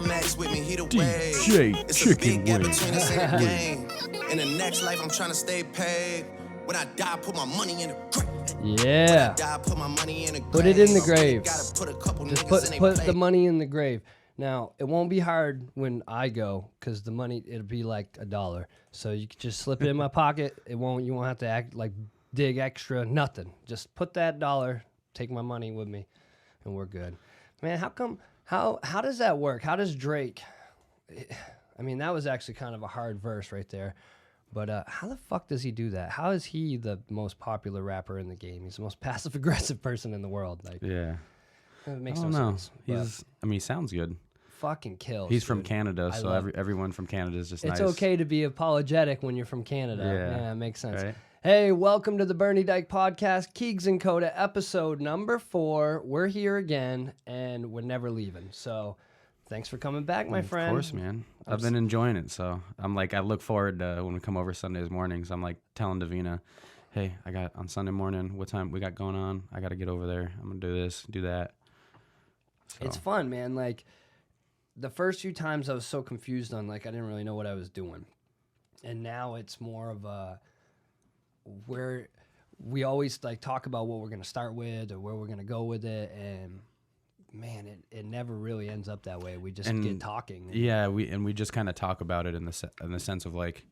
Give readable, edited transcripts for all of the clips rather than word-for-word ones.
Max with me, he the DJ wave. It's Chicken a big gap Wing. between us and the game. In the next life, I'm trying to stay paid. When I die, put my money in the grave. Yeah. Die, put my money in the grave. Put it in the I really grave. gotta put a couple Just niggas in they put plate. the money in the grave. Now, it won't be hard when I go because the money, it'll be like $1. So you can just slip it in my pocket. You won't have to act like dig extra, nothing. Just put that $1, take my money with me, and we're good. Man, how does that work? How does Drake, I mean, that was actually kind of a hard verse right there. But how the fuck does he do that? How is he the most popular rapper in the game? He's the most passive-aggressive person in the world. Like, Yeah. it makes I no don't know. sense. He sounds good. Fucking kills. He's from dude. Canada, I so love- everyone from Canada is just It's nice. okay to be apologetic when you're from Canada. Yeah. It makes sense. Right? Hey, welcome to the Bernie Dyke Podcast, Keegs Kota, episode number 4. We're here again, and we're never leaving. So, thanks for coming back, my friend. Of course, man. I've been enjoying it, so I'm like, I look forward to when we come over Sundays mornings. I'm like telling Davina, hey, I got on Sunday morning, what time we got going on? I got to get over there. I'm going to do this, do that. So. It's fun, man. Like, the first few times I was so confused on, like, I didn't really know what I was doing. And now it's more of a, where we always, like, talk about what we're going to start with or where we're going to go with it. And, man, it never really ends up that way. We just get talking. Yeah, we just kind of talk about it in the sense of, like,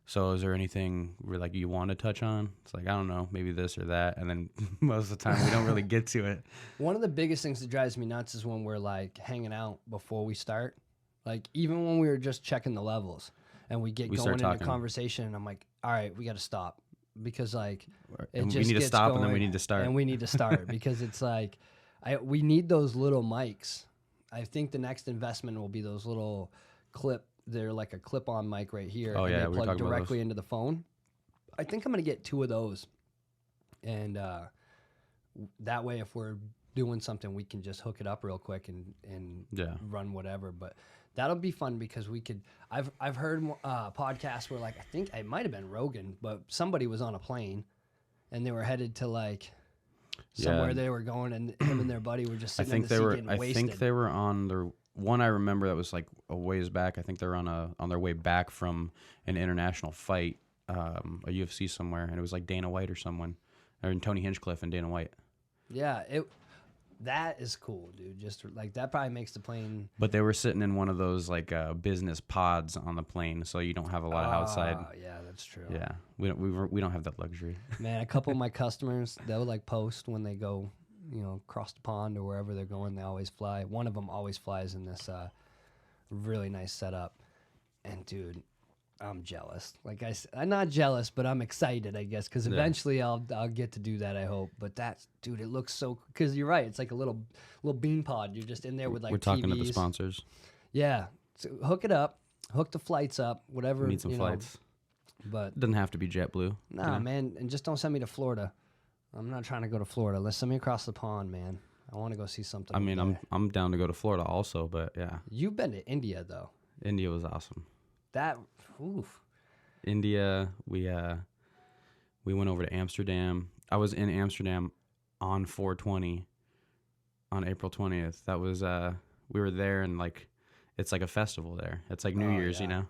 so is there anything where, like, you want to touch on? It's like, I don't know, maybe this or that. And then most of the time we don't really get to it. One of the biggest things that drives me nuts is when we're, like, hanging out before we start. Like, even when we were just checking the levels and we start going into talking. conversation, and I'm like, all right, we got to stop. Because, like, it And just we need to gets stop, going, and then we need to start. And we need to start because it's like, we need those little mics. I think the next investment will be those little they're like a clip-on mic right here. Oh, and yeah, they we were plug talking about directly those. into the phone. I think I'm going to get 2 of those. And that way, if we're doing something, we can just hook it up real quick and Yeah. run whatever. But that'll be fun because we could. I've heard podcasts where, like, I think it might have been Rogan, but somebody was on a plane and they were headed to, like, somewhere Yeah. they were going, and him and their buddy were just I sitting in think the they seat were. getting I wasted. think they were on their one. I remember that was like a ways back. I think they were on their way back from an international fight, a UFC somewhere, and it was like Dana White or someone, or Tony Hinchcliffe and Dana White. Yeah, that is cool, dude. Just like that probably makes the plane. But they were sitting in one of those like business pods on the plane, so you don't have a lot of outside. Oh, yeah, that's true. Yeah, we don't have that luxury. Man, a couple of my customers, they'll like post when they go, across the pond or wherever they're going. They always fly. One of them always flies in this really nice setup. And dude, I'm jealous. Like I'm not jealous, but I'm excited, I guess, because eventually I'll get to do that. I hope. But dude, it looks so. Because you're right, it's like a little bean pod. You're just in there with like. We're talking TVs. to the sponsors. Yeah, so hook it up, hook the flights up, whatever. We need some flights. But It doesn't have to be JetBlue. nah, man, and just don't send me to Florida. I'm not trying to go to Florida. Let's send me across the pond, man. I want to go see something. I mean, over there. I'm down to go to Florida also, but yeah, You've been to India though. India was awesome. Oof. India, we went over to Amsterdam. I was in Amsterdam on 4/20 on April 20th. That was we were there, and like it's like a festival there. It's like New Year's, yeah. you know.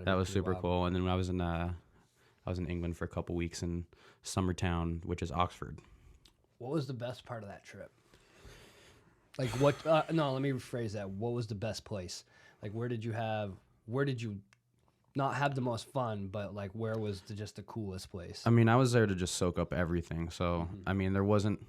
That was super cool. And then I was in England for a couple weeks in Summertown, which is Oxford. What was the best part of that trip? Like what? No, let me rephrase that. What was the best place? Like where did you not have the most fun, but like where was just the coolest place? I mean, I was there to just soak up everything. So, I mean, there wasn't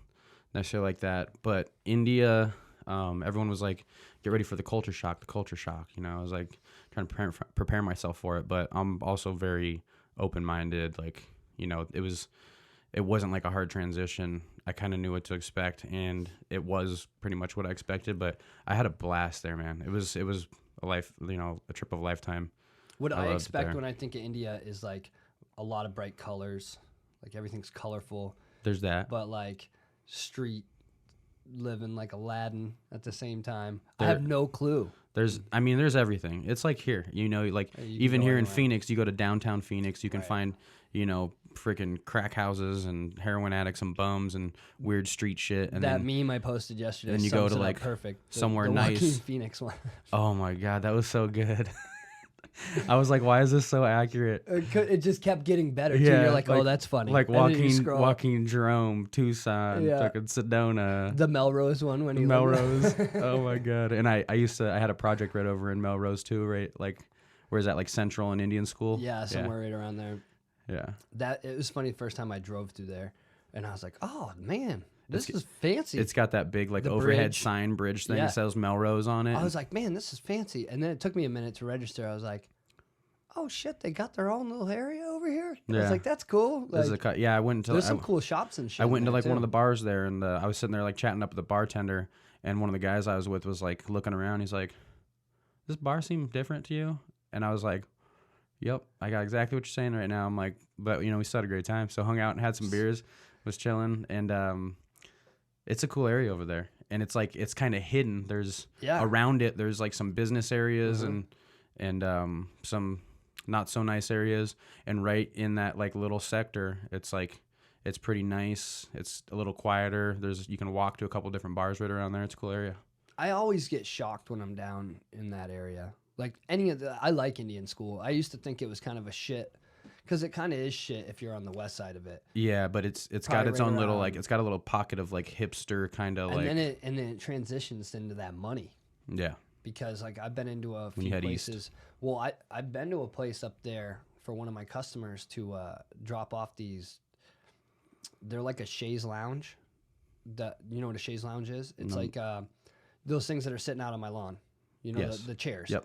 necessarily like that. But India, everyone was like, get ready for the culture shock. I was like trying to prepare myself for it. But I'm also very open-minded. Like, it wasn't like a hard transition. I kind of knew what to expect, and it was pretty much what I expected. But I had a blast there, man. It was a trip of a lifetime. What I loved it expect there. when I think of India is like a lot of bright colors, like everything's colorful, There's that. but like street living like Aladdin at the same time. I have no clue. There's everything. It's like here, like even here in Phoenix, you go to downtown Phoenix, you can find, freaking crack houses and heroin addicts and bums and weird street shit. And that meme I posted yesterday. Then you go to like perfect. somewhere the nice. Joaquin Phoenix one. Oh my God, that was so good. I was like, why is this so accurate? It just kept getting better. Too. You're like, oh, that's funny. Like Joaquin Jerome, Tucson, fucking Sedona. The Melrose one when he Melrose. Oh my God. And I had a project right over in Melrose too, right? Like, where's that? Like Central and Indian School? Yeah, somewhere right around there. Yeah. It was funny the first time I drove through there, and I was like, oh man, this is fancy. It's got that big like overhead sign bridge thing that says Melrose on it. I was like, man, this is fancy. And then it took me a minute to register. I was like, oh shit, they got their own little area over here. I was like, that's cool. Like, I went into. There's some cool shops and shit. I went into like one of the bars there, and I was sitting there like chatting up with the bartender, and one of the guys I was with was like looking around. He's like, "This bar seem different to you?" And I was like, "Yep, I got exactly what you're saying right now." I'm like, but we still had a great time. So hung out and had some beers, was chilling, and it's a cool area over there, and it's like it's kind of hidden. There's around it. There's like some business areas and some not so nice areas, and right in that like little sector, it's like it's pretty nice. It's a little quieter. You can walk to a couple different bars right around there. It's a cool area. I always get shocked when I'm down in that area. Like I like Indian School. I used to think it was kind of a shit, because it kind of is shit if you're on the west side of it. Yeah, but it's got its own little like it's got a little pocket of like hipster kind of like. And then it transitions into that money. Yeah. Because like I've been into a few places. East. Well, I've been to a place up there for one of my customers to drop off these. They're like a chaise lounge. You know what a chaise lounge is? It's like those things that are sitting out on my lawn. The chairs. Yep.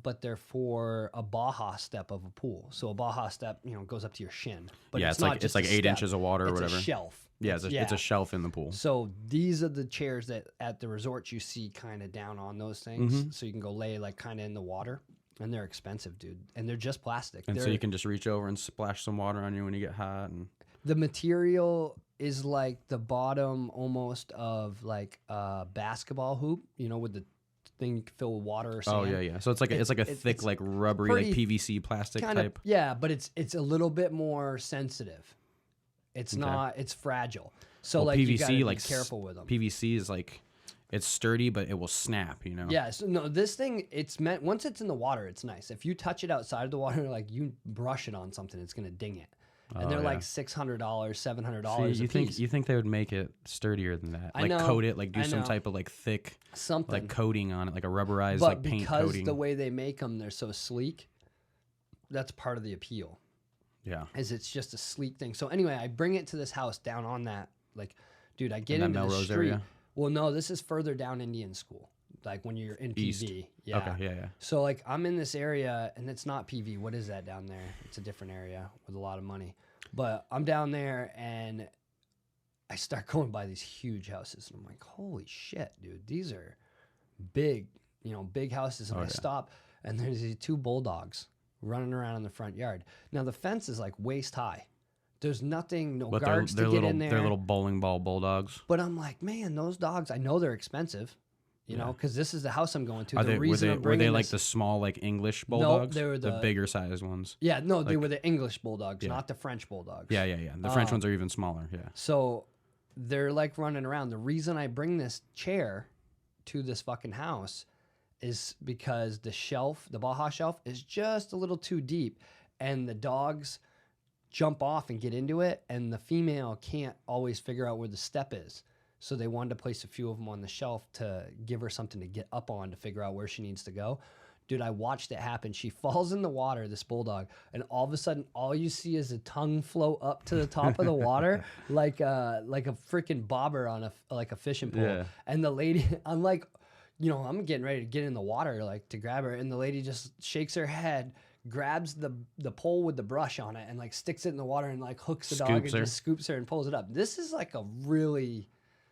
But they're for a Baja step of a pool. So a Baja step, goes up to your shin. But it's like 8 inches of water or whatever. It's a shelf. Yeah, it's a shelf in the pool. So these are the chairs that at the resorts you see kind of down on those things. So you can go lay like kind of in the water. And they're expensive, dude. And they're just plastic. And so you can just reach over and splash some water on you when you get hot. And the material is like the bottom almost of like a basketball hoop, with the thing filled with water or sand. Oh yeah. So it's like a thick like rubbery like PVC plastic type. Yeah, but it's a little bit more sensitive. It's not. It's fragile. So like PVC, you gotta be careful with them. PVC is like it's sturdy, but it will snap. Yeah. So no, this thing it's meant once it's in the water, it's nice. If you touch it outside of the water, like you brush it on something, it's gonna ding it. And they're like $600, $700 a piece. You think they would make it sturdier than that? Like coat it, like do some type of like thick something like coating on it, like a rubberized like paint coating. But because the way they make them, they're so sleek. That's part of the appeal. Yeah, is it's just a sleek thing. So anyway, I bring it to this house down on that. Like, dude, I get into the street. Area? Well, no, this is further down Indian School. Like when you're in East. PV. Yeah. Okay, yeah. So like I'm in this area and it's not PV. What is that down there? It's a different area with a lot of money. But I'm down there and I start going by these huge houses and I'm like, holy shit, dude, these are big, big houses. And I stop and there's these two bulldogs running around in the front yard. Now the fence is like waist high. There's nothing, no guards to get in there. They're little bowling ball bulldogs. But I'm like, man, those dogs, I know they're expensive. Because this is the house I'm going to. Were they like the small, like English bulldogs? No, they were the bigger sized ones. Yeah, no, they were the English bulldogs, not the French bulldogs. Yeah. The French ones are even smaller. Yeah. So they're like running around. The reason I bring this chair to this fucking house is because the Baja shelf, is just a little too deep, and the dogs jump off and get into it, and the female can't always figure out where the step is. So they wanted to place a few of them on the shelf to give her something to get up on to figure out where she needs to go. Dude, I watched it happen. She falls in the water, this bulldog, and all of a sudden, all you see is a tongue float up to the top of the water, like a freaking bobber on a fishing pole. Yeah. And the lady, I'm like, I'm getting ready to get in the water, like to grab her, and the lady just shakes her head, grabs the pole with the brush on it, and like sticks it in the water and like hooks the dog and just scoops her and pulls it up. This is like a really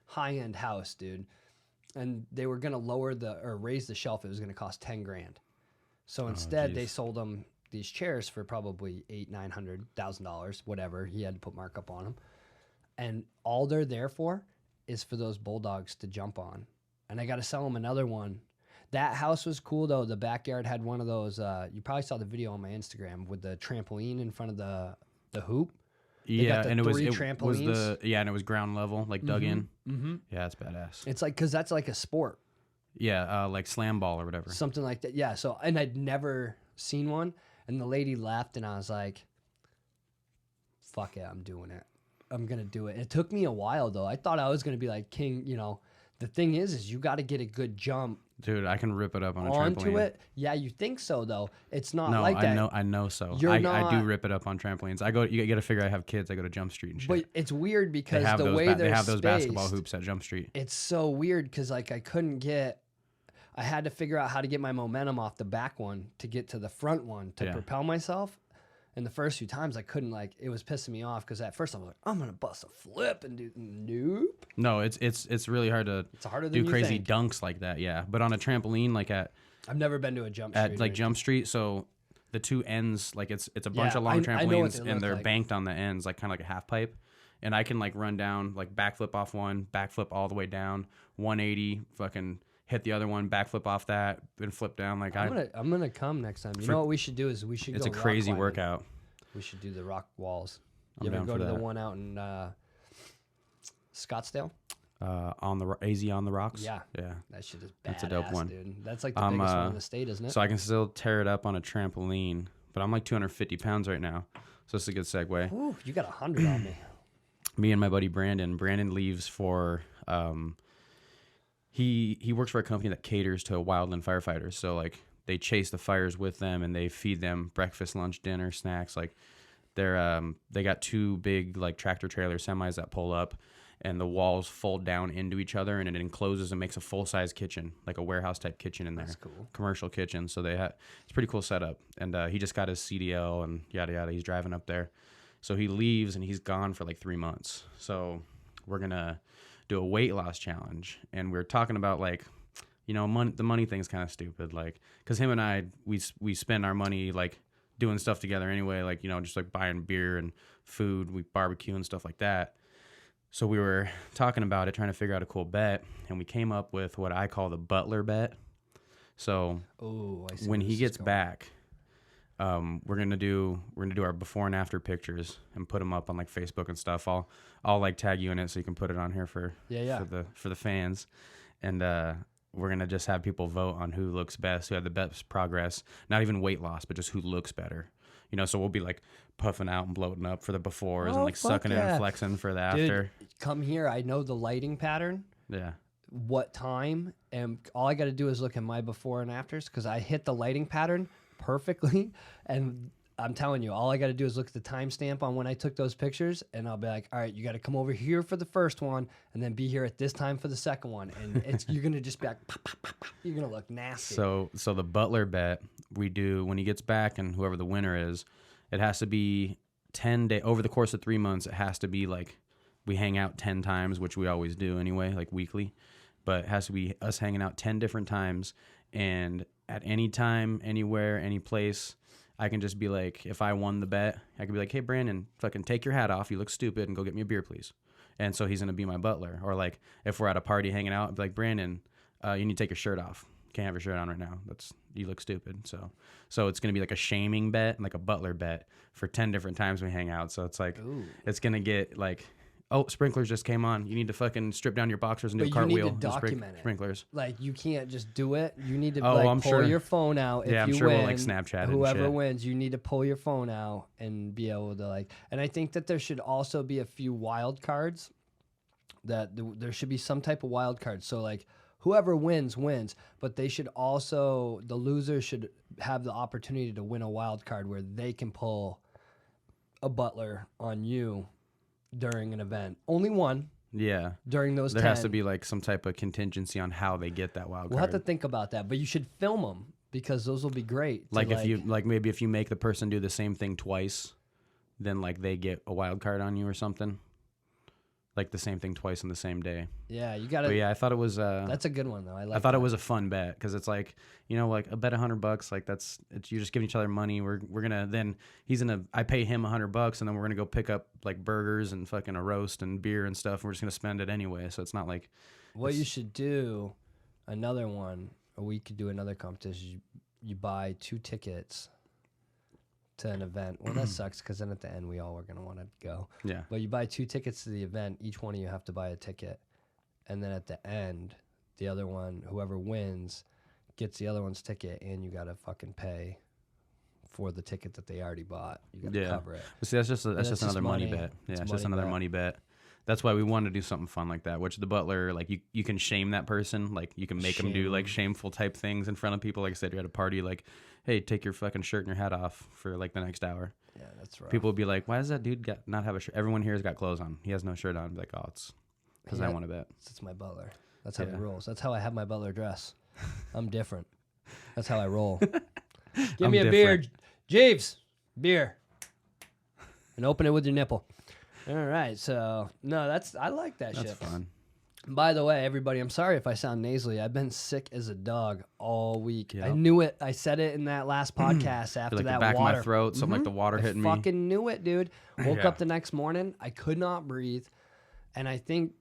high-end house, dude, and they were gonna raise the shelf. It was gonna cost $10,000. So instead, they sold them these chairs for probably $800,000, $900,000, whatever. He had to put markup on them, and all they're there for is for those bulldogs to jump on, and I got to sell them another one. That house was cool though. The backyard had one of those. You probably saw the video on my Instagram with the trampoline in front of the hoop. Yeah, and it was trampolines. and it was ground level, like dug in. Mm-hmm. Yeah, that's badass. It's like, because that's like a sport. Yeah, like slam ball or whatever. Something like that. Yeah. So, and I'd never seen one, and the lady left, and I was like, "Fuck it, I'm doing it. I'm gonna do it." It took me a while though. I thought I was gonna be like king. You know, the thing is you got to get a good jump. Dude, I can rip it up on a onto trampoline. it. Yeah, you think so though. It's not No, like that. I know so. You're I do not- rip it up on trampolines. You got to figure I have kids. I go to Jump Street and shit. But it's weird because they have the those way they have those basketball spaced, hoops at Jump Street. it's so weird because like I had to figure out how to get my momentum off the back one to get to the front one to propel myself. And the first few times I couldn't, like, it was pissing me off because at first I was like, I'm gonna bust a flip and do nope. No, it's really hard to harder than do you crazy think. dunks like that. Yeah, but on a trampoline, like I've never been to a jump street. at like Jump Street, so the two ends, like it's a bunch of long I know what trampolines they and look they're like. banked on the ends, like kind of like a half pipe. And I can like run down, like backflip off one, backflip all the way down, 180, fucking hit the other one, backflip off that, then flip down. Like I'm gonna come next time. You know what we should do is we should it's go a crazy rock climbing. workout. We should do the rock walls. I'm You ever down go for to the that. one out in Scottsdale? On the AZ on the rocks. Yeah. Yeah. That shit is badass, That's a dope one. dude. That's like the biggest one in the state, isn't it? So I can still tear it up on a trampoline, but I'm like 250 pounds right now. So it's a good segue. Ooh, you got 100 on me. Me and my buddy Brandon leaves for he works for a company that caters to wildland firefighters. So like they chase the fires with them and they feed them breakfast, lunch, dinner, snacks. Like they got two big like tractor trailer semis that pull up and the walls fold down into each other and it encloses and makes a full size kitchen, like a warehouse type kitchen in there. That's cool. Commercial kitchen. So it's a pretty cool setup. And he just got his CDL and yada yada. He's driving up there. So he leaves and he's gone for like 3 months. So we're gonna do a weight loss challenge. And we're talking about like, you know, the money thing's kind of stupid. Like, cause him and I, we spend our money like doing stuff together anyway. Like, you know, just like buying beer and food, we barbecue and stuff like that. So we were talking about it, trying to figure out a cool bet. And we came up with what I call the Butler Bet. So when he gets back, we're gonna do our before and after pictures and put them up on like Facebook and stuff. I'll like tag you in it so you can put it on here for the fans, and we're gonna just have people vote on who looks best, who had the best progress, not even weight loss, but just who looks better. You know, so we'll be like puffing out and bloating up for the befores and like sucking in and flexing for the after. Dude, come here. I know the lighting pattern. Yeah. What time, and all I got to do is look at my before and afters because I hit the lighting pattern perfectly. And I'm telling you, all I got to do is look at the timestamp on when I took those pictures, and I'll be like, all right, you got to come over here for the first one, and then be here at this time for the second one, and you're gonna just be like, pop, pop, pop, pop. You're gonna look nasty. So the Butler Bet we do when he gets back, and whoever the winner is, it has to be 10 days over the course of 3 months. It has to be like we hang out 10 times, which we always do anyway, like weekly. But it has to be us hanging out 10 different times, and at any time, anywhere, any place, I can just be like, if I won the bet, I could be like, hey, Brandon, fucking take your hat off. You look stupid, and go get me a beer, please. And so he's going to be my butler. Or like if we're at a party hanging out, I'd be like, Brandon, you need to take your shirt off. Can't have your shirt on right now. You look stupid. So it's going to be like a shaming bet and like a butler bet for 10 different times we hang out. So it's like, it's going to get like, oh, sprinklers just came on. You need to fucking strip down your boxers and do a cartwheel. You need to document it. Sprinklers. Like, you can't just do it. You need to I'm pull sure. your phone out. Yeah, if I'm you sure win, we'll like Snapchat it whoever and shit. wins, you need to pull your phone out and be able to like. And I think that there should also be a few wild cards. That there should be some type of wild card. So like, whoever wins, but they should also, the loser should have the opportunity to win a wild card where they can pull a butler on you during an event. Only one. Yeah. During those there 10. has to be like some type of contingency on how they get that wild card. We'll have to think about that, but you should film them because those will be great. Like if you maybe if you make the person do the same thing twice, then like they get a wild card on you or something. like the same thing twice in the same day. Yeah, you gotta. But yeah, I thought it was. That's a good one though. I thought it was a fun bet because it's like, you know, like a bet $100, like you're just giving each other money. We're gonna then I pay him $100 and then we're gonna go pick up like burgers and fucking a roast and beer and stuff. And we're just gonna spend it anyway. So it's not like. What you should do, another one, or we could do another competition. You buy 2 tickets to an event. Well, that sucks because then at the end we all were gonna want to go. Yeah. But you buy 2 tickets to the event. Each one of you have to buy a ticket, and then at the end, the other one, whoever wins, gets the other one's ticket, and you gotta fucking pay for the ticket that they already bought. You gotta cover it. But see, that's just another money bet. Yeah, it's just another money bet. That's why we wanted to do something fun like that. Which the Butler, like you can shame that person, like you can make them do like shameful type things in front of people. Like I said, you're at a party, like, hey, take your fucking shirt and your hat off for like the next hour. Yeah, that's right. People would be like, why does that dude not have a shirt? Everyone here has got clothes on. He has no shirt on. I'd be like, oh, it's because I want to bet. It's my Butler. That's how he rolls. That's how I have my Butler dress. I'm different. That's how I roll. Give me a beer, Jeeves. Beer. And open it with your nipple. All right, so no, I like that shit. That's fun. By the way, everybody, I'm sorry if I sound nasally. I've been sick as a dog all week. Yep. I knew it. I said it in that last podcast after like that the back water. of my throat, something like the water hitting me. I fucking knew it, dude. Woke up the next morning. I could not breathe, and I think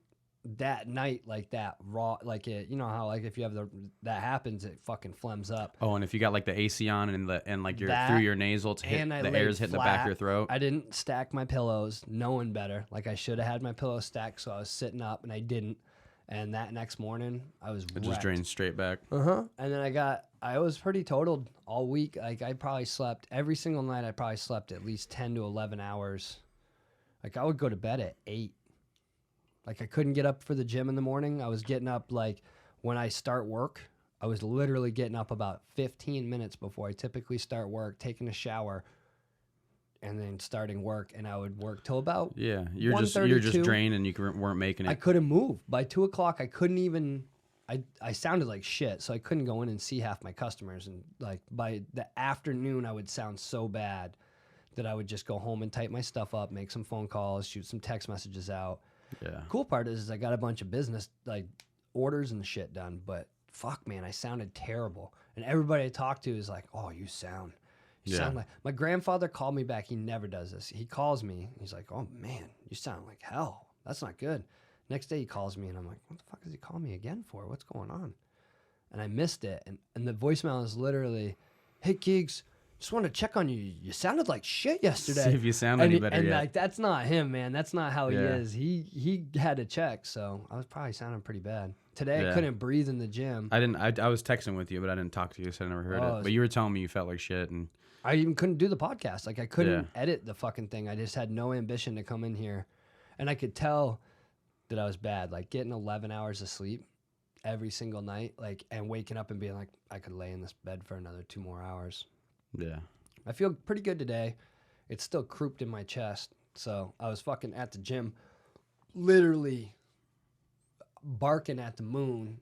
that night, like that raw, like it, you know how like if you have that happens, it fucking phlegms up. Oh, and if you got like the AC on and like your through your nasal to hit the air's hitting the back of your throat. I didn't stack my pillows, knowing better. Like I should have had my pillows stacked, so I was sitting up and I didn't. And that next morning, I was wrecked. Just drained straight back. And then I was pretty totaled all week. Like I probably slept every single night. I probably slept at least 10 to 11 hours. Like I would go to bed at 8. Like I couldn't get up for the gym in the morning. I was getting up like when I start work. I was literally getting up about 15 minutes before I typically start work, taking a shower, and then starting work. And I would work till about you're just drained and you weren't making it. I couldn't move by 2 o'clock. I couldn't even. I sounded like shit, so I couldn't go in and see half my customers. And like by the afternoon, I would sound so bad that I would just go home and type my stuff up, make some phone calls, shoot some text messages out. Yeah. Cool part is I got a bunch of business like orders and shit done, but fuck, man, I sounded terrible. And everybody I talked to is like, "Oh, you sound like." My grandfather called me back. He never does this. He calls me. He's like, "Oh man, you sound like hell. That's not good." Next day he calls me and I'm like, "What the fuck is he calling me again for? What's going on?" And I missed it. And the voicemail is literally, "Hey Keegs, just wanted to check on you. You sounded like shit yesterday. See if you sound any better and yet." like that's not him, man. That's not how he is. He had to check, so I was probably sounding pretty bad. Today I couldn't breathe in the gym. I was texting with you, but I didn't talk to you, so I never heard it. But you were telling me you felt like shit, and I even couldn't do the podcast. Like I couldn't edit the fucking thing. I just had no ambition to come in here, and I could tell that I was bad. Like getting 11 hours of sleep every single night, like and waking up and being like, I could lay in this bed for another 2 more hours. Yeah. I feel pretty good today. It's still crouped in my chest. So I was fucking at the gym, literally barking at the moon,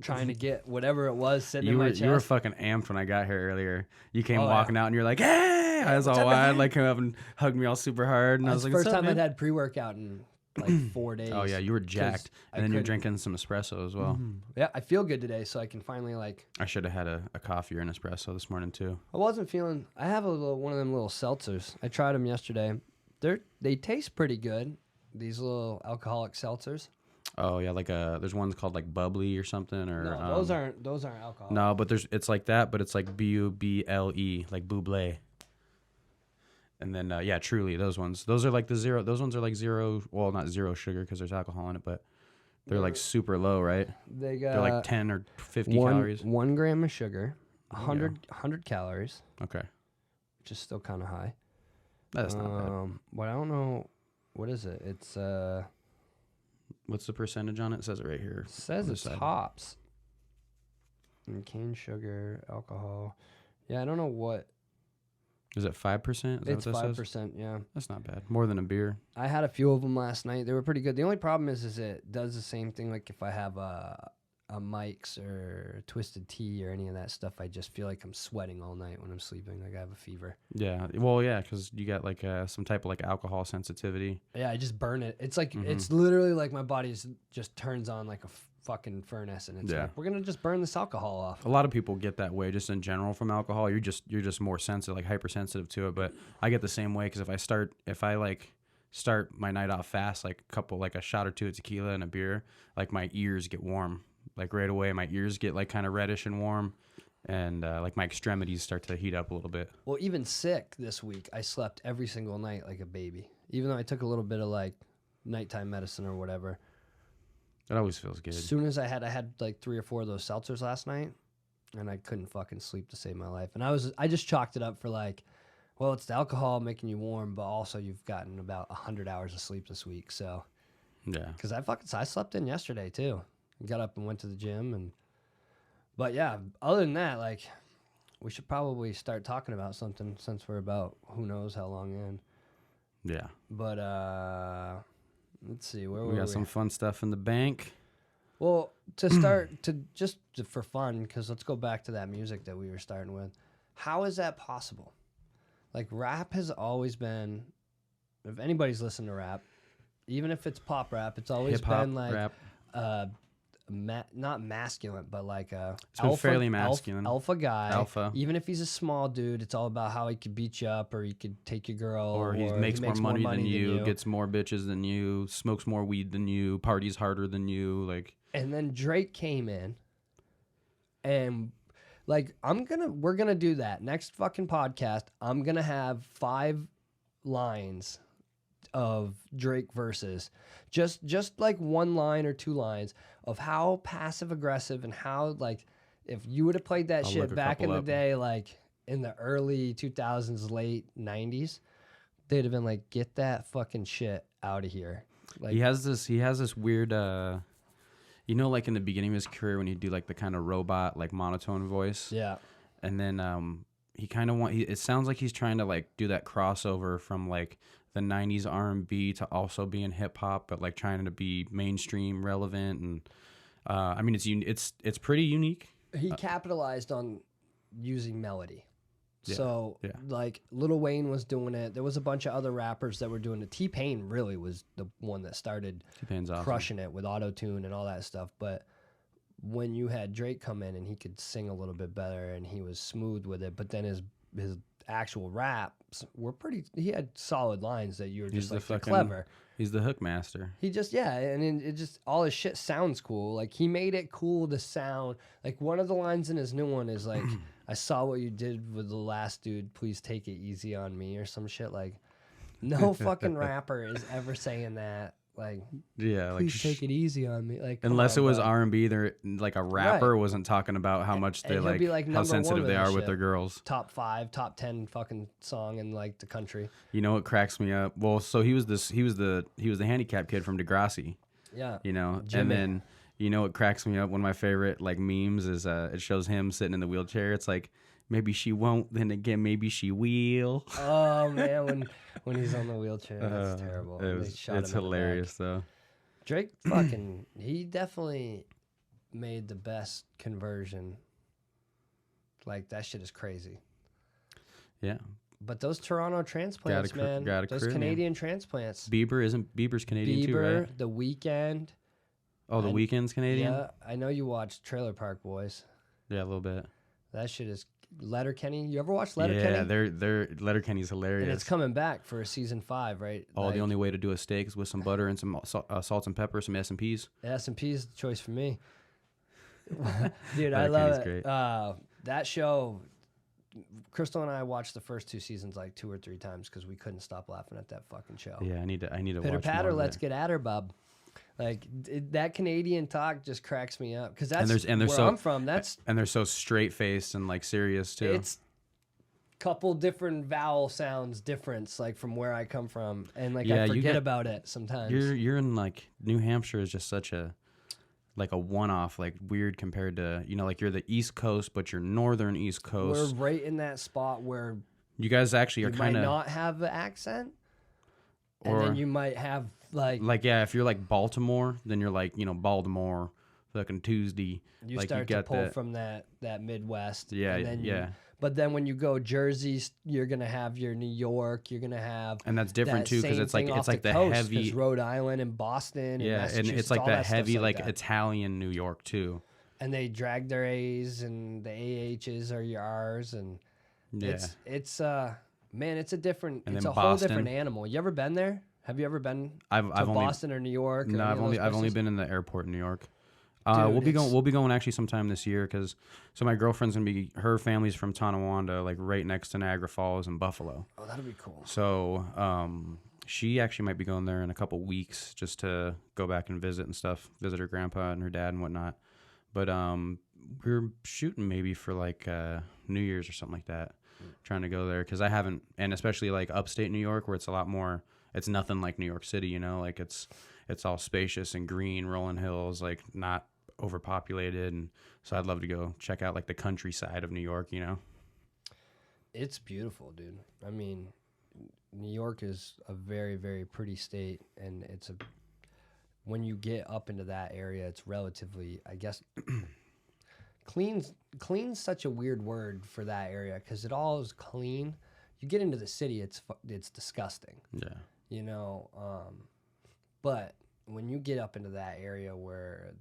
trying to get whatever it was sitting in my chest. You were fucking amped when I got here earlier. You came walking out and you're like, "Hey!" I was all wide, like came up and hugged me all super hard. And I was like, first time I'd had pre-workout in like 4 days. Oh yeah, you were jacked, and then you're drinking some espresso as well. Yeah, I feel good today, so I can finally like. I should have had a coffee or an espresso this morning too. I wasn't feeling. I have one of them little seltzers. I tried them yesterday. They taste pretty good. These little alcoholic seltzers. Oh yeah, like there's ones called like bubbly or something, or no, those aren't alcoholic. No, but it's like that, but it's like Buble, like buble. And then, truly, those ones. Those are like the zero. Those ones are like zero. Well, not zero sugar because there's alcohol in it, but they're like super low, right? They're like 10 or 50 calories. 1 gram of sugar, 100 calories. Okay. Which is still kind of high. That's not bad. But I don't know. What is it? It's What's the percentage on it? It says it right here. It says it's hops. And cane sugar, alcohol. Yeah, I don't know what. Is it 5%? It's 5%, yeah. That's not bad. More than a beer. I had a few of them last night. They were pretty good. The only problem is it does the same thing like if I have a Mike's or Twisted Tea or any of that stuff, I just feel like I'm sweating all night when I'm sleeping. Like I have a fever. Yeah. Well, yeah, because you got like some type of like alcohol sensitivity. Yeah, I just burn it. It's like it's literally like my body just turns on like a fucking furnace, and it's like we're gonna just burn this alcohol off. A lot of people get that way just in general from alcohol. You're just more sensitive, like hypersensitive to it. But I get the same way because if I start my night off fast, like a shot or two of tequila and a beer, like my ears get warm, like right away. My ears get like kind of reddish and warm, and like my extremities start to heat up a little bit. Well, even sick this week, I slept every single night like a baby, even though I took a little bit of like nighttime medicine or whatever. It always feels good. As soon as I had like 3 or 4 of those seltzers last night, and I couldn't fucking sleep to save my life. And I just chalked it up for like, well, it's the alcohol making you warm, but also you've gotten about 100 hours of sleep this week. So Yeah. because I slept in yesterday too. Got up and went to the gym, but yeah. Other than that, like, we should probably start talking about something since we're about who knows how long in. Yeah. But let's see where We got some fun stuff in the bank. Well, to start for fun, because let's go back to that music that we were starting with. How is that possible? Like, rap has always been, if anybody's listened to rap, even if it's pop rap, it's always Hip-hop, been like rap. not masculine, but like a fairly masculine. alpha guy. Alpha. Even if he's a small dude, it's all about how he could beat you up, or he could take your girl, Or he makes more money than you, gets more bitches than you, smokes more weed than you, parties harder than you, like. And then Drake came in, and like we're gonna do that next fucking podcast. I'm gonna have 5 lines of Drake verses, just like 1 line or 2 lines of how passive aggressive and how, like, if you would have played that shit back in the day, like in the early 2000s, late 90s, they'd have been like, get that fucking shit out of here. Like, He has this weird, like in the beginning of his career when he'd do like the kind of robot, like monotone voice. yeah. And then he kind of it sounds like he's trying to like do that crossover from like the 90s R&B to also being hip hop, but like trying to be mainstream relevant. And I mean, it's pretty unique. He capitalized on using melody. Yeah, So, yeah. like, Lil Wayne was doing it. There was a bunch of other rappers that were doing it. T-Pain really was the one that started T-Pain's awesome. crushing it with auto-tune and all that stuff. But when you had Drake come in and he could sing a little bit better and he was smooth with it, but then his actual raps were he had solid lines that you were just like, they're clever. He's the hook master. He just, and it just, all his shit sounds cool. Like, he made it cool to sound, like, one of the lines in his new one is like, I saw what you did with the last dude, please take it easy on me, or some shit. Like, no fucking rapper is ever saying that. Like, Yeah, like please take it easy on me. Like, unless it come on, was bro. R&B, they're like a rapper wasn't talking about how much they And he'll be, like, how number 1 sensitive with they that are with shit. their girls. Top 5, top 10 fucking song in, like, the country. You know what cracks me up? Well, so he was the handicapped kid from Degrassi. Yeah. You know, Jimmy. and then you know what cracks me up? One of my favorite like memes is it shows him sitting in the wheelchair. It's like, maybe she won't, then again maybe she will. Oh, man, when he's on the wheelchair, that's terrible. It's hilarious though. Drake fucking, he definitely made the best conversion. Like, that shit is crazy. Yeah. But those Toronto transplants, man, gotta those crew, Canadian transplants. Bieber's Canadian too, right? The Weeknd. Oh, The Weeknd's Canadian? Yeah, I know you watched Trailer Park Boys. Yeah, a little bit. That shit is Letterkenny. You ever watch Letterkenny? Yeah, they're Letterkenny's hilarious. And it's coming back for season 5, right? Oh, the only way to do a steak is with some butter and some salt and pepper, some S&Ps. S&P's the choice for me. Dude, I love it. Great. That show, Crystal and I watched the first 2 seasons like 2 or 3 times because we couldn't stop laughing at that fucking show. Yeah, I need to Pitter watch patter, more of let's it. get at her, bub. Like, that Canadian talk just cracks me up because that's and they're where so, I'm from. That's and they're so straight faced and like serious too. it's couple different vowel sounds difference like from where I come from, and like I forget about it sometimes. You're in like New Hampshire is just such a like a one-off, like weird compared to, you know, like you're the East Coast, but you're northern East Coast. We're right in that spot where You guys actually are you kind might of not have the accent, and Or- then you might have like yeah, if you're like Baltimore, then you're like, you know, Baltimore, fucking Tuesday. You like start you to got pull that. from that Midwest. Yeah, and then yeah. But then when you go Jersey, you're gonna have your New York. You're gonna have, And that's different that too, because same it's like thing it's off like the coast, heavy. 'cause Rhode Island and Boston and Yeah, and Massachusetts, it's like all the that stuff's heavy like that. Italian New York too. And they drag their A's, and the AHs are your R's, and Yeah. it's man, it's a different, And it's then a whole Boston. different animal. You ever been there? Have you ever been I've to only Boston or New York? Or no, any I've of those only places? been in the airport in New York. Dude, We'll be going actually sometime this year, because so my girlfriend's gonna be, her family's from Tonawanda, like right next to Niagara Falls and Buffalo. Oh, that'll be cool. So she actually might be going there in a couple weeks just to go back and visit and stuff, visit her grandpa and her dad and whatnot. But we're shooting maybe for like New Year's or something like that, trying to go there, because I haven't, and especially like upstate New York, where it's a lot more. It's nothing like New York City, you know, like it's all spacious and green, rolling hills, like not overpopulated. And so I'd love to go check out like the countryside of New York, you know. It's beautiful, dude. I mean, New York is a very, very pretty state, and when you get up into that area, it's relatively, I guess, clean's such a weird word for that area, because it all is clean. You get into the city, it's disgusting. Yeah. You know, but when you get up into that area where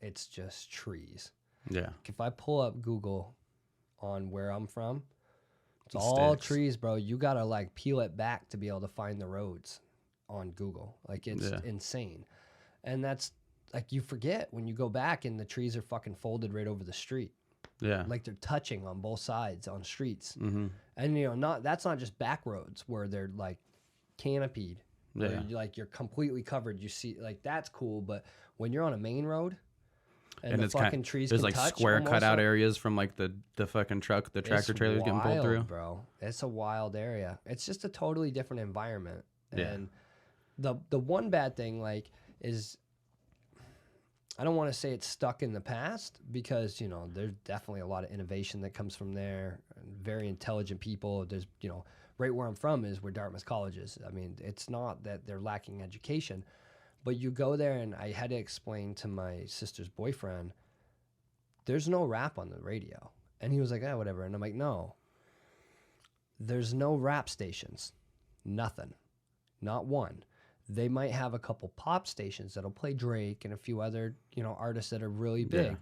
it's just trees. Yeah. If I pull up Google on where I'm from, it's It all sticks. trees, bro. You gotta like peel it back to be able to find the roads on Google. Like, it's insane. And that's like, you forget when you go back and the trees are fucking folded right over the street. Yeah. Like, they're touching on both sides on streets. Mm-hmm. And you know, that's not just back roads where they're like canopied. Yeah. Where you're completely covered. You see, like, that's cool. But when you're on a main road and the it's fucking trees there's can like touch square almost, cutout like, areas from like the fucking truck, the tractor it's trailers getting pulled wild, through. bro. It's a wild area. It's just a totally different environment. Yeah. And the one bad thing, like, is, I don't want to say it's stuck in the past, because, you know, there's definitely a lot of innovation that comes from there. And very intelligent people. There's, you know, right where I'm from is where Dartmouth College is. I mean, it's not that they're lacking education, but you go there, and I had to explain to my sister's boyfriend, there's no rap on the radio. And he was like, oh, whatever. And I'm like, no, there's no rap stations. Nothing. Not one. They might have a couple pop stations that'll play Drake and a few other, you know, artists that are really big. Yeah.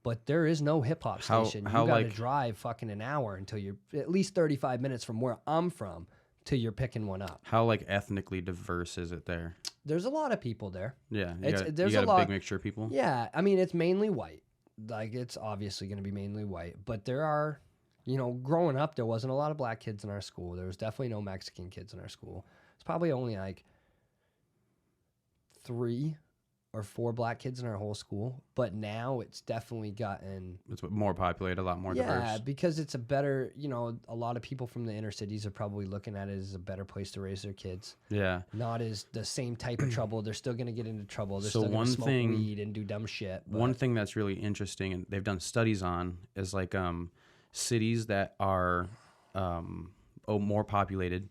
But there is no hip hop How- station. how, You got to like- drive fucking an hour until you're at least 35 minutes from where I'm from till you're picking one up. How like ethnically diverse is it there? There's a lot of people there. Yeah. There's you got a lot- big mixture of people. Yeah, I mean, it's mainly white. Like, it's obviously going to be mainly white. But there are, you know, growing up, there wasn't a lot of black kids in our school. There was definitely no Mexican kids in our school. It's probably only like 3 or 4 black kids in our whole school. But now it's definitely gotten, It's more populated, a lot more yeah, diverse. because it's a better, you know, a lot of people from the inner cities are probably looking at it as a better place to raise their kids. Yeah. Not as the same type of trouble. They're still going to get into trouble. They're So still going one to smoke thing- weed and do dumb shit. But One thing that's really interesting, and they've done studies on, is like cities that are more populated.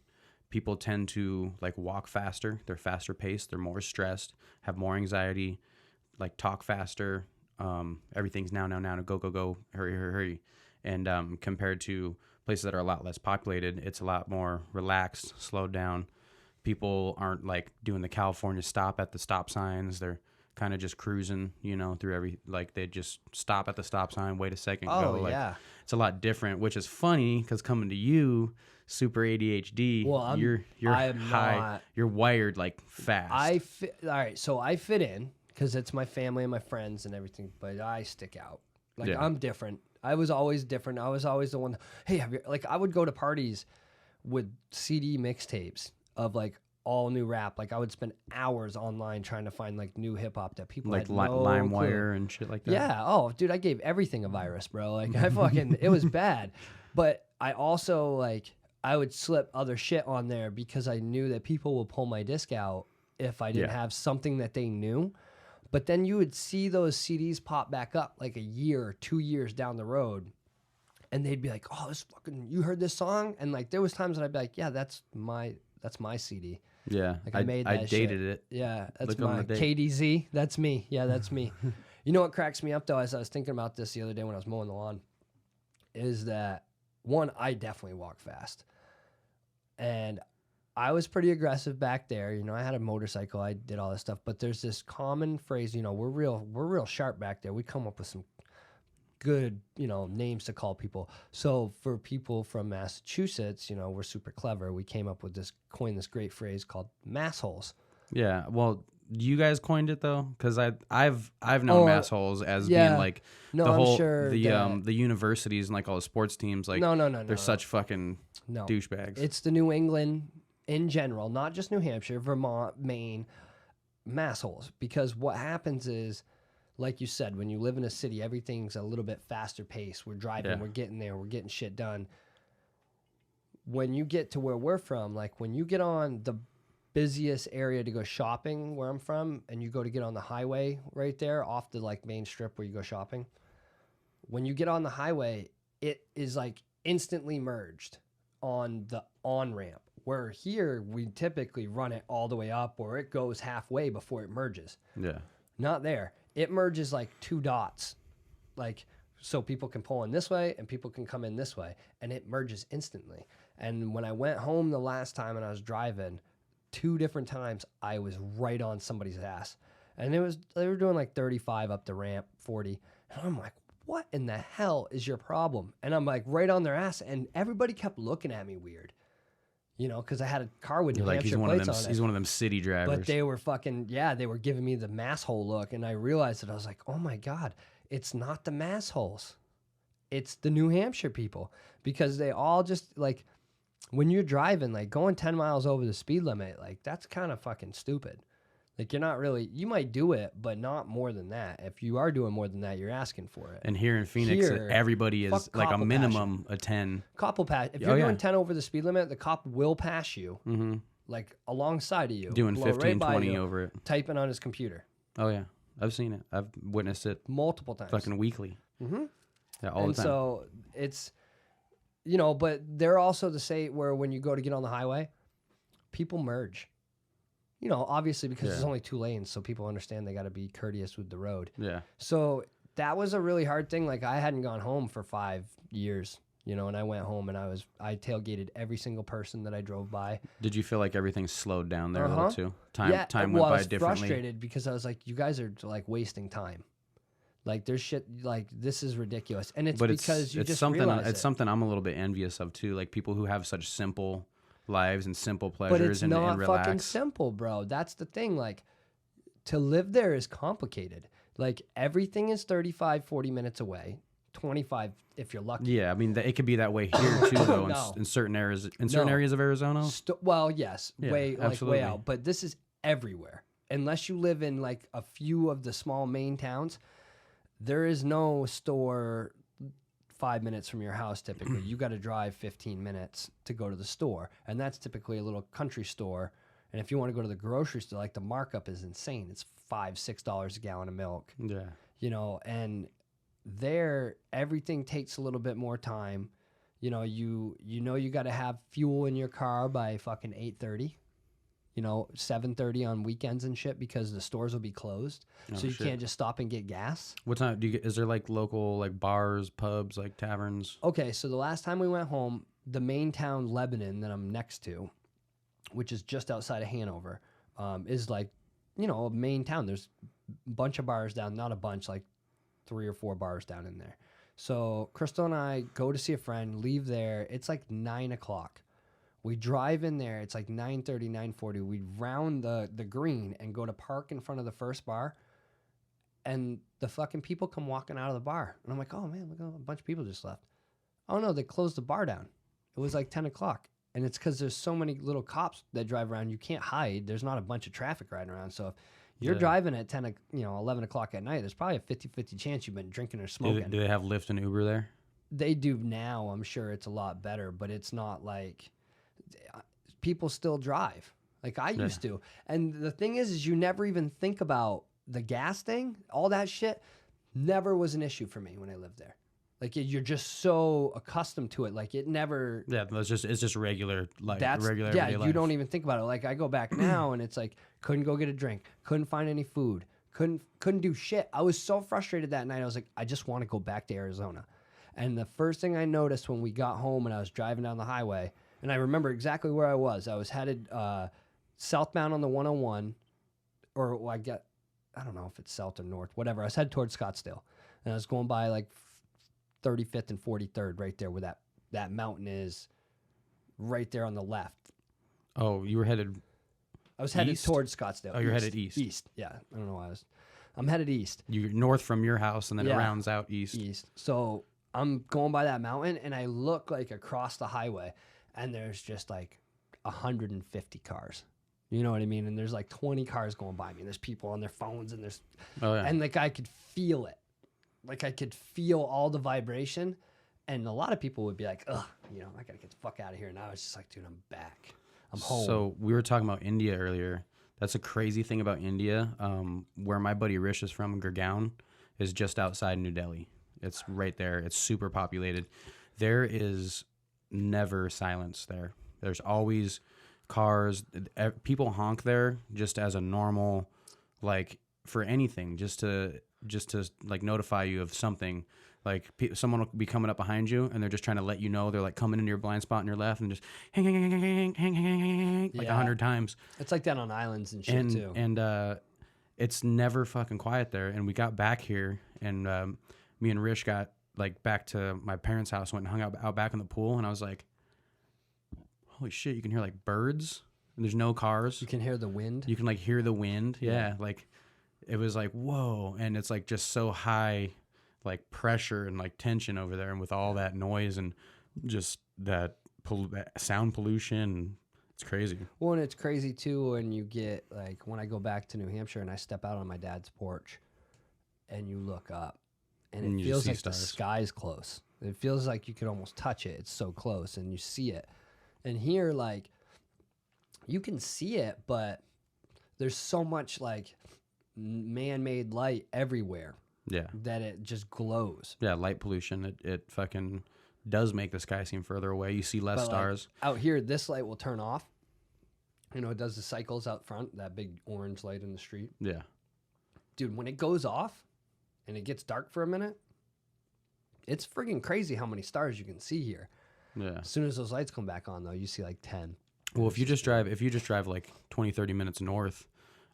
People tend to like walk faster. They're faster paced. They're more stressed. Have more anxiety. Like talk faster. Everything's now, go, hurry. And compared to places that are a lot less populated, it's a lot more relaxed, slowed down. People aren't like doing the California stop at the stop signs. They're kind of just cruising, you know, through they just stop at the stop sign, wait a second, Oh, go. Like, yeah. it's a lot different, which is funny because coming to you, super ADHD, Well, you're I'm high, not. you're wired like fast. All right, so I fit in because it's my family and my friends and everything, but I stick out. Like, Yeah. I'm different. I was always different. I was always the one. Hey, like, I would go to parties with CD mixtapes of like all new rap. Like, I would spend hours online trying to find like new hip hop that people like had no clue. LimeWire and shit like that. Yeah. Oh, dude, I gave everything a virus, bro. Like, I fucking, it was bad. But I also, like, I would slip other shit on there because I knew that people would pull my disc out if I didn't Yeah. have something that they knew. But then you would see those CDs pop back up like a year or 2 years down the road. And they'd be like, oh, this fucking, you heard this song? And like, there was times that I'd be like, yeah, that's my CD. Yeah. Like, I made that I dated shit. it. Yeah, that's Look on my the date. KDZ. That's me. Yeah, that's me. You know what cracks me up though, as I was thinking about this the other day when I was mowing the lawn, is that one, I definitely walk fast. And I was pretty aggressive back there. You know, I had a motorcycle, I did all this stuff, but there's this common phrase, you know, we're real sharp back there. We come up with some good, you know, names to call people. So for people from Massachusetts, you know, we're super clever. We came up with coined this great phrase called Massholes. Yeah. Well, you guys coined it though, because I've known Massholes as being like no, the I'm whole sure the universities and like all the sports teams. Like no, they're such fucking douchebags. It's the New England in general, not just New Hampshire, Vermont, Maine, Massholes. Because what happens is, like you said, when you live in a city, everything's a little bit faster paced. We're driving, we're getting there, we're getting shit done. When you get to where we're from, like when you get on the busiest area to go shopping where I'm from, and you go to get on the highway right there off the like main strip where you go shopping, when you get on the highway, it is like instantly merged on the on-ramp. Where here, we typically run it all the way up, or it goes halfway before it merges. Yeah. Not there. It merges like 2 dots. Like, so people can pull in this way and people can come in this way. And it merges instantly. And when I went home the last time and I was driving, 2 different times, I was right on somebody's ass. And they were doing like 35 up the ramp, 40. And I'm like, what in the hell is your problem? And I'm like right on their ass. And everybody kept looking at me weird. You know, because I had a car with New Hampshire plates on it. He's one of them city drivers. But they were fucking, they were giving me the masshole look. And I realized that I was like, oh my God, it's not the massholes. It's the New Hampshire people. Because they all just, like, when you're driving, like, going 10 miles over the speed limit, like, that's kind of fucking stupid. Like, you're not really, you might do it, but not more than that. If you are doing more than that, you're asking for it. And here in Phoenix, everybody is like a minimum of 10. Cop will pass. If you're doing 10 over the speed limit, the cop will pass you, like alongside of you. Doing 15, 20 over it. Typing on his computer. Oh, yeah. I've seen it. I've witnessed it. Multiple times. Fucking weekly. Mm-hmm. Yeah, all the time. So it's, you know, but they're also to say where when you go to get on the highway, people merge. You know, obviously because there's only 2 lanes, so people understand they got to be courteous with the road. Yeah. So that was a really hard thing. Like, I hadn't gone home for 5 years, you know, and I went home and I tailgated every single person that I drove by. Did you feel like everything slowed down there a little too? Time went by differently. I was frustrated because I was like, you guys are like wasting time. Like, there's shit, like, this is ridiculous. And it's because you just realize it's something I'm a little bit envious of too. Like, people who have such simple lives and simple pleasures, but it's and not relax. fucking simple, bro. That's the thing. Like, to live there is complicated. Like, everything is 35, 40 minutes away. 25 if you're lucky. Yeah, I mean, it could be that way here too, though. In certain areas, areas of Arizona. Well, yes, yeah, way out. But this is everywhere. Unless you live in like a few of the small main towns, there is no store 5 minutes from your house. Typically, you got to drive 15 minutes to go to the store, and that's typically a little country store. And if you want to go to the grocery store, like, the markup is insane. It's $5-6 a gallon of milk. Yeah, you know, and there everything takes a little bit more time. You know, you got to have fuel in your car by fucking 8:30. You know, 7:30 on weekends and shit, because the stores will be closed. So you can't just stop and get gas. What time do you get? Is there like local like bars, pubs, like taverns? Okay, so the last time we went home, the main town, Lebanon, that I'm next to, which is just outside of Hanover, is like, you know, a main town. There's a bunch of bars down, not a bunch, like 3 or 4 bars down in there. So Crystal and I go to see a friend, leave there. It's like 9 o'clock. We drive in there. It's like 9:30, 9:40. We round the green and go to park in front of the first bar. And the fucking people come walking out of the bar. And I'm like, oh, man, look, a bunch of people just left. Oh, no, they closed the bar down. It was like 10 o'clock. And it's because there's so many little cops that drive around. You can't hide. There's not a bunch of traffic riding around. So if you're driving at 11 o'clock at night, there's probably a 50-50 chance you've been drinking or smoking. Do they have Lyft and Uber there? They do now. I'm sure it's a lot better, but it's not like... People still drive like I used to. And the thing is you never even think about the gas thing. All that shit never was an issue for me when I lived there. Like, you're just so accustomed to it. Like, it never. Yeah, it's just regular life. You don't even think about it. Like, I go back now and it's like, couldn't go get a drink, couldn't find any food, Couldn't do shit. I was so frustrated that night. I was like, I just want to go back to Arizona. And the first thing I noticed when we got home and I was driving down the highway, and I remember exactly where I was. I was headed southbound on the 101, or I don't know if it's south or north, whatever. I was headed towards Scottsdale, and I was going by like 35th and 43rd, right there where that mountain is, right there on the left. Oh, you were headed. I was headed East? towards Scottsdale. Oh, you're headed east. East, yeah. I don't know why I'm headed east. You're north from your house, and then it rounds out east. East. So I'm going by that mountain, and I look like across the highway, and there's just like 150 cars. You know what I mean? And there's like 20 cars going by me. And there's people on their phones, and and like I could feel it. Like I could feel all the vibration, and a lot of people would be like, "Ugh, I gotta get the fuck out of here." And I was just like, "Dude, I'm back. I'm home." So we were talking about India earlier. That's a crazy thing about India. Where my buddy Rish is from, Gurgaon, is just outside New Delhi. It's right there. It's super populated. There is never silence there. There's always cars. People honk there just as a normal, like for anything, just to like notify you of something. Like someone will be coming up behind you, and they're just trying to let you know. They're like coming into your blind spot on your left, and just hang, like 100 times. It's like that on islands and shit too. And it's never fucking quiet there. And we got back here, and me and Rish got like back to my parents' house, went and hung out back in the pool, and I was like, holy shit, you can hear like birds, and there's no cars. You can hear the wind. You can like hear the wind. Yeah. Like it was like, whoa. And it's like just so high, like pressure and like tension over there. And with all that noise and just that sound pollution, it's crazy. Well, and it's crazy too when you get like when I go back to New Hampshire and I step out on my dad's porch and you look up and it feels like the sky's close. It feels like you could almost touch it. It's so close and you see it. And here, like, you can see it, but there's so much like man-made light everywhere. Yeah. That it just glows. Yeah, light pollution. It fucking does make the sky seem further away. You see less stars. Like, out here, this light will turn off. It does the cycles out front, that big orange light in the street. Yeah. Dude, when it goes off and it gets dark for a minute, it's friggin' crazy how many stars you can see here. Yeah. As soon as those lights come back on, though, you see like 10. Well, if you just drive like 20, 30 minutes north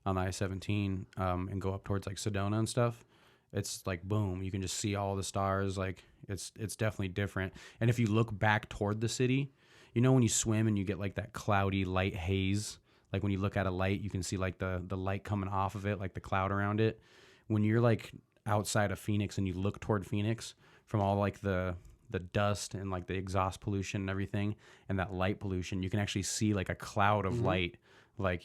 on the I-17 and go up towards like Sedona and stuff, it's like boom, you can just see all the stars. Like it's definitely different. And if you look back toward the city, when you swim and you get like that cloudy light haze, like when you look at a light, you can see like the light coming off of it, like the cloud around it. When you're like outside of Phoenix and you look toward Phoenix from all like the dust and like the exhaust pollution and everything and that light pollution, you can actually see like a cloud of light, like,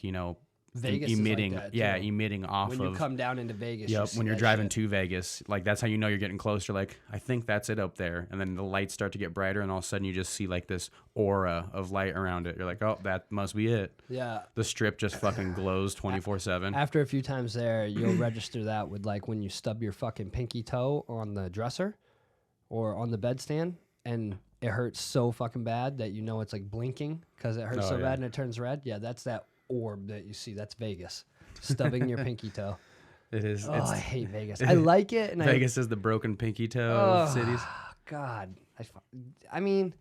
Vegas emitting, is like that, too. Emitting off when you come down into Vegas. Yep, when you're driving to Vegas, like that's how you're getting closer. Like I think that's it up there, and then the lights start to get brighter, and all of a sudden you just see like this aura of light around it. You're like, oh, that must be it. Yeah, the strip just fucking glows 24/7. After a few times there, you'll register that with like when you stub your fucking pinky toe on the dresser or on the bedstand, and it hurts so fucking bad that it's like blinking because it hurts bad and it turns red. Yeah, that's that orb that you see. That's Vegas stubbing your pinky toe. It is. I hate Vegas. I like it. And Vegas is the broken pinky toe of cities. God, I mean,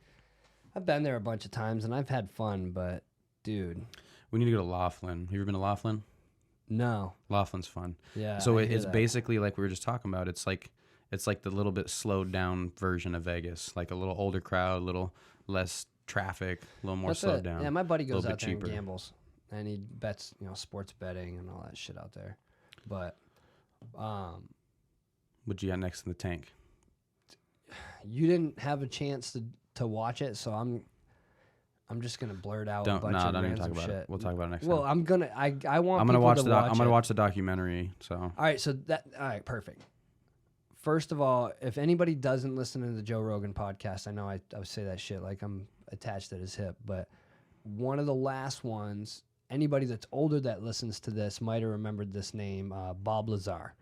I've been there a bunch of times and I've had fun, but dude, we need to go to Laughlin. Have you ever been to Laughlin? No. Laughlin's fun. Yeah. So it's basically like we were just talking about. It's like the little bit slowed down version of Vegas, like a little older crowd, a little less traffic, a little more slowed down. Yeah, my buddy goes out there cheaper. and gambles. And he bets, sports betting and all that shit out there. But, what you got next in the tank? You didn't have a chance to watch it, so I'm just gonna blurt out a bunch of don't even talk random about shit. it. We'll talk about it next well, time. I'm gonna I'm gonna watch I'm gonna watch the documentary. So all right, perfect. First of all, if anybody doesn't listen to the Joe Rogan podcast, I know I would say that shit like I'm attached at his hip, but one of the last ones. Anybody that's older that listens to this might have remembered this name, Bob Lazar.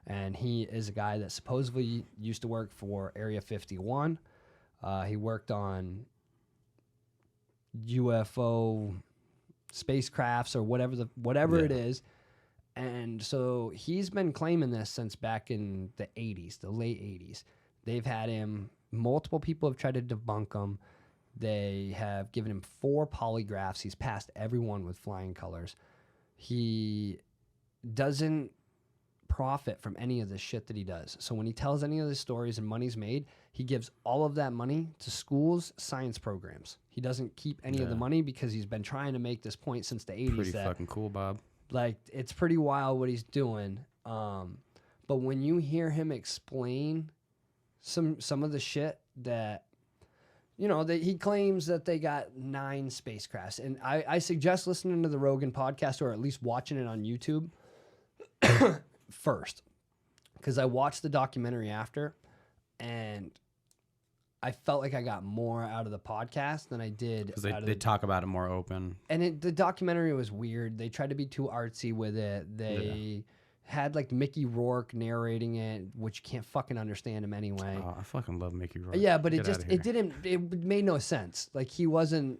And he is a guy that supposedly used to work for Area 51. He worked on UFO spacecrafts or whatever it is. And so he's been claiming this since back in the 80s, the late 80s. They've had him, multiple people have tried to debunk him. They have given him 4 polygraphs. He's passed every one with flying colors. He doesn't profit from any of the shit that he does. So when he tells any of the stories and money's made, he gives all of that money to schools' science programs. He doesn't keep any of the money because he's been trying to make this point since the 80s. Pretty fucking cool, Bob. Like, it's pretty wild what he's doing. But when you hear him explain some of the shit that, you know, that he claims that they got 9 spacecrafts. And I suggest listening to the Rogan podcast or at least watching it on YouTube first. Because I watched the documentary after, and I felt like I got more out of the podcast than I did. Because they talk about it more open. And the documentary was weird. They tried to be too artsy with it. They had like Mickey Rourke narrating it, which you can't fucking understand him anyway. Oh, I fucking love Mickey Rourke. Yeah, but it made no sense. Like, he wasn't,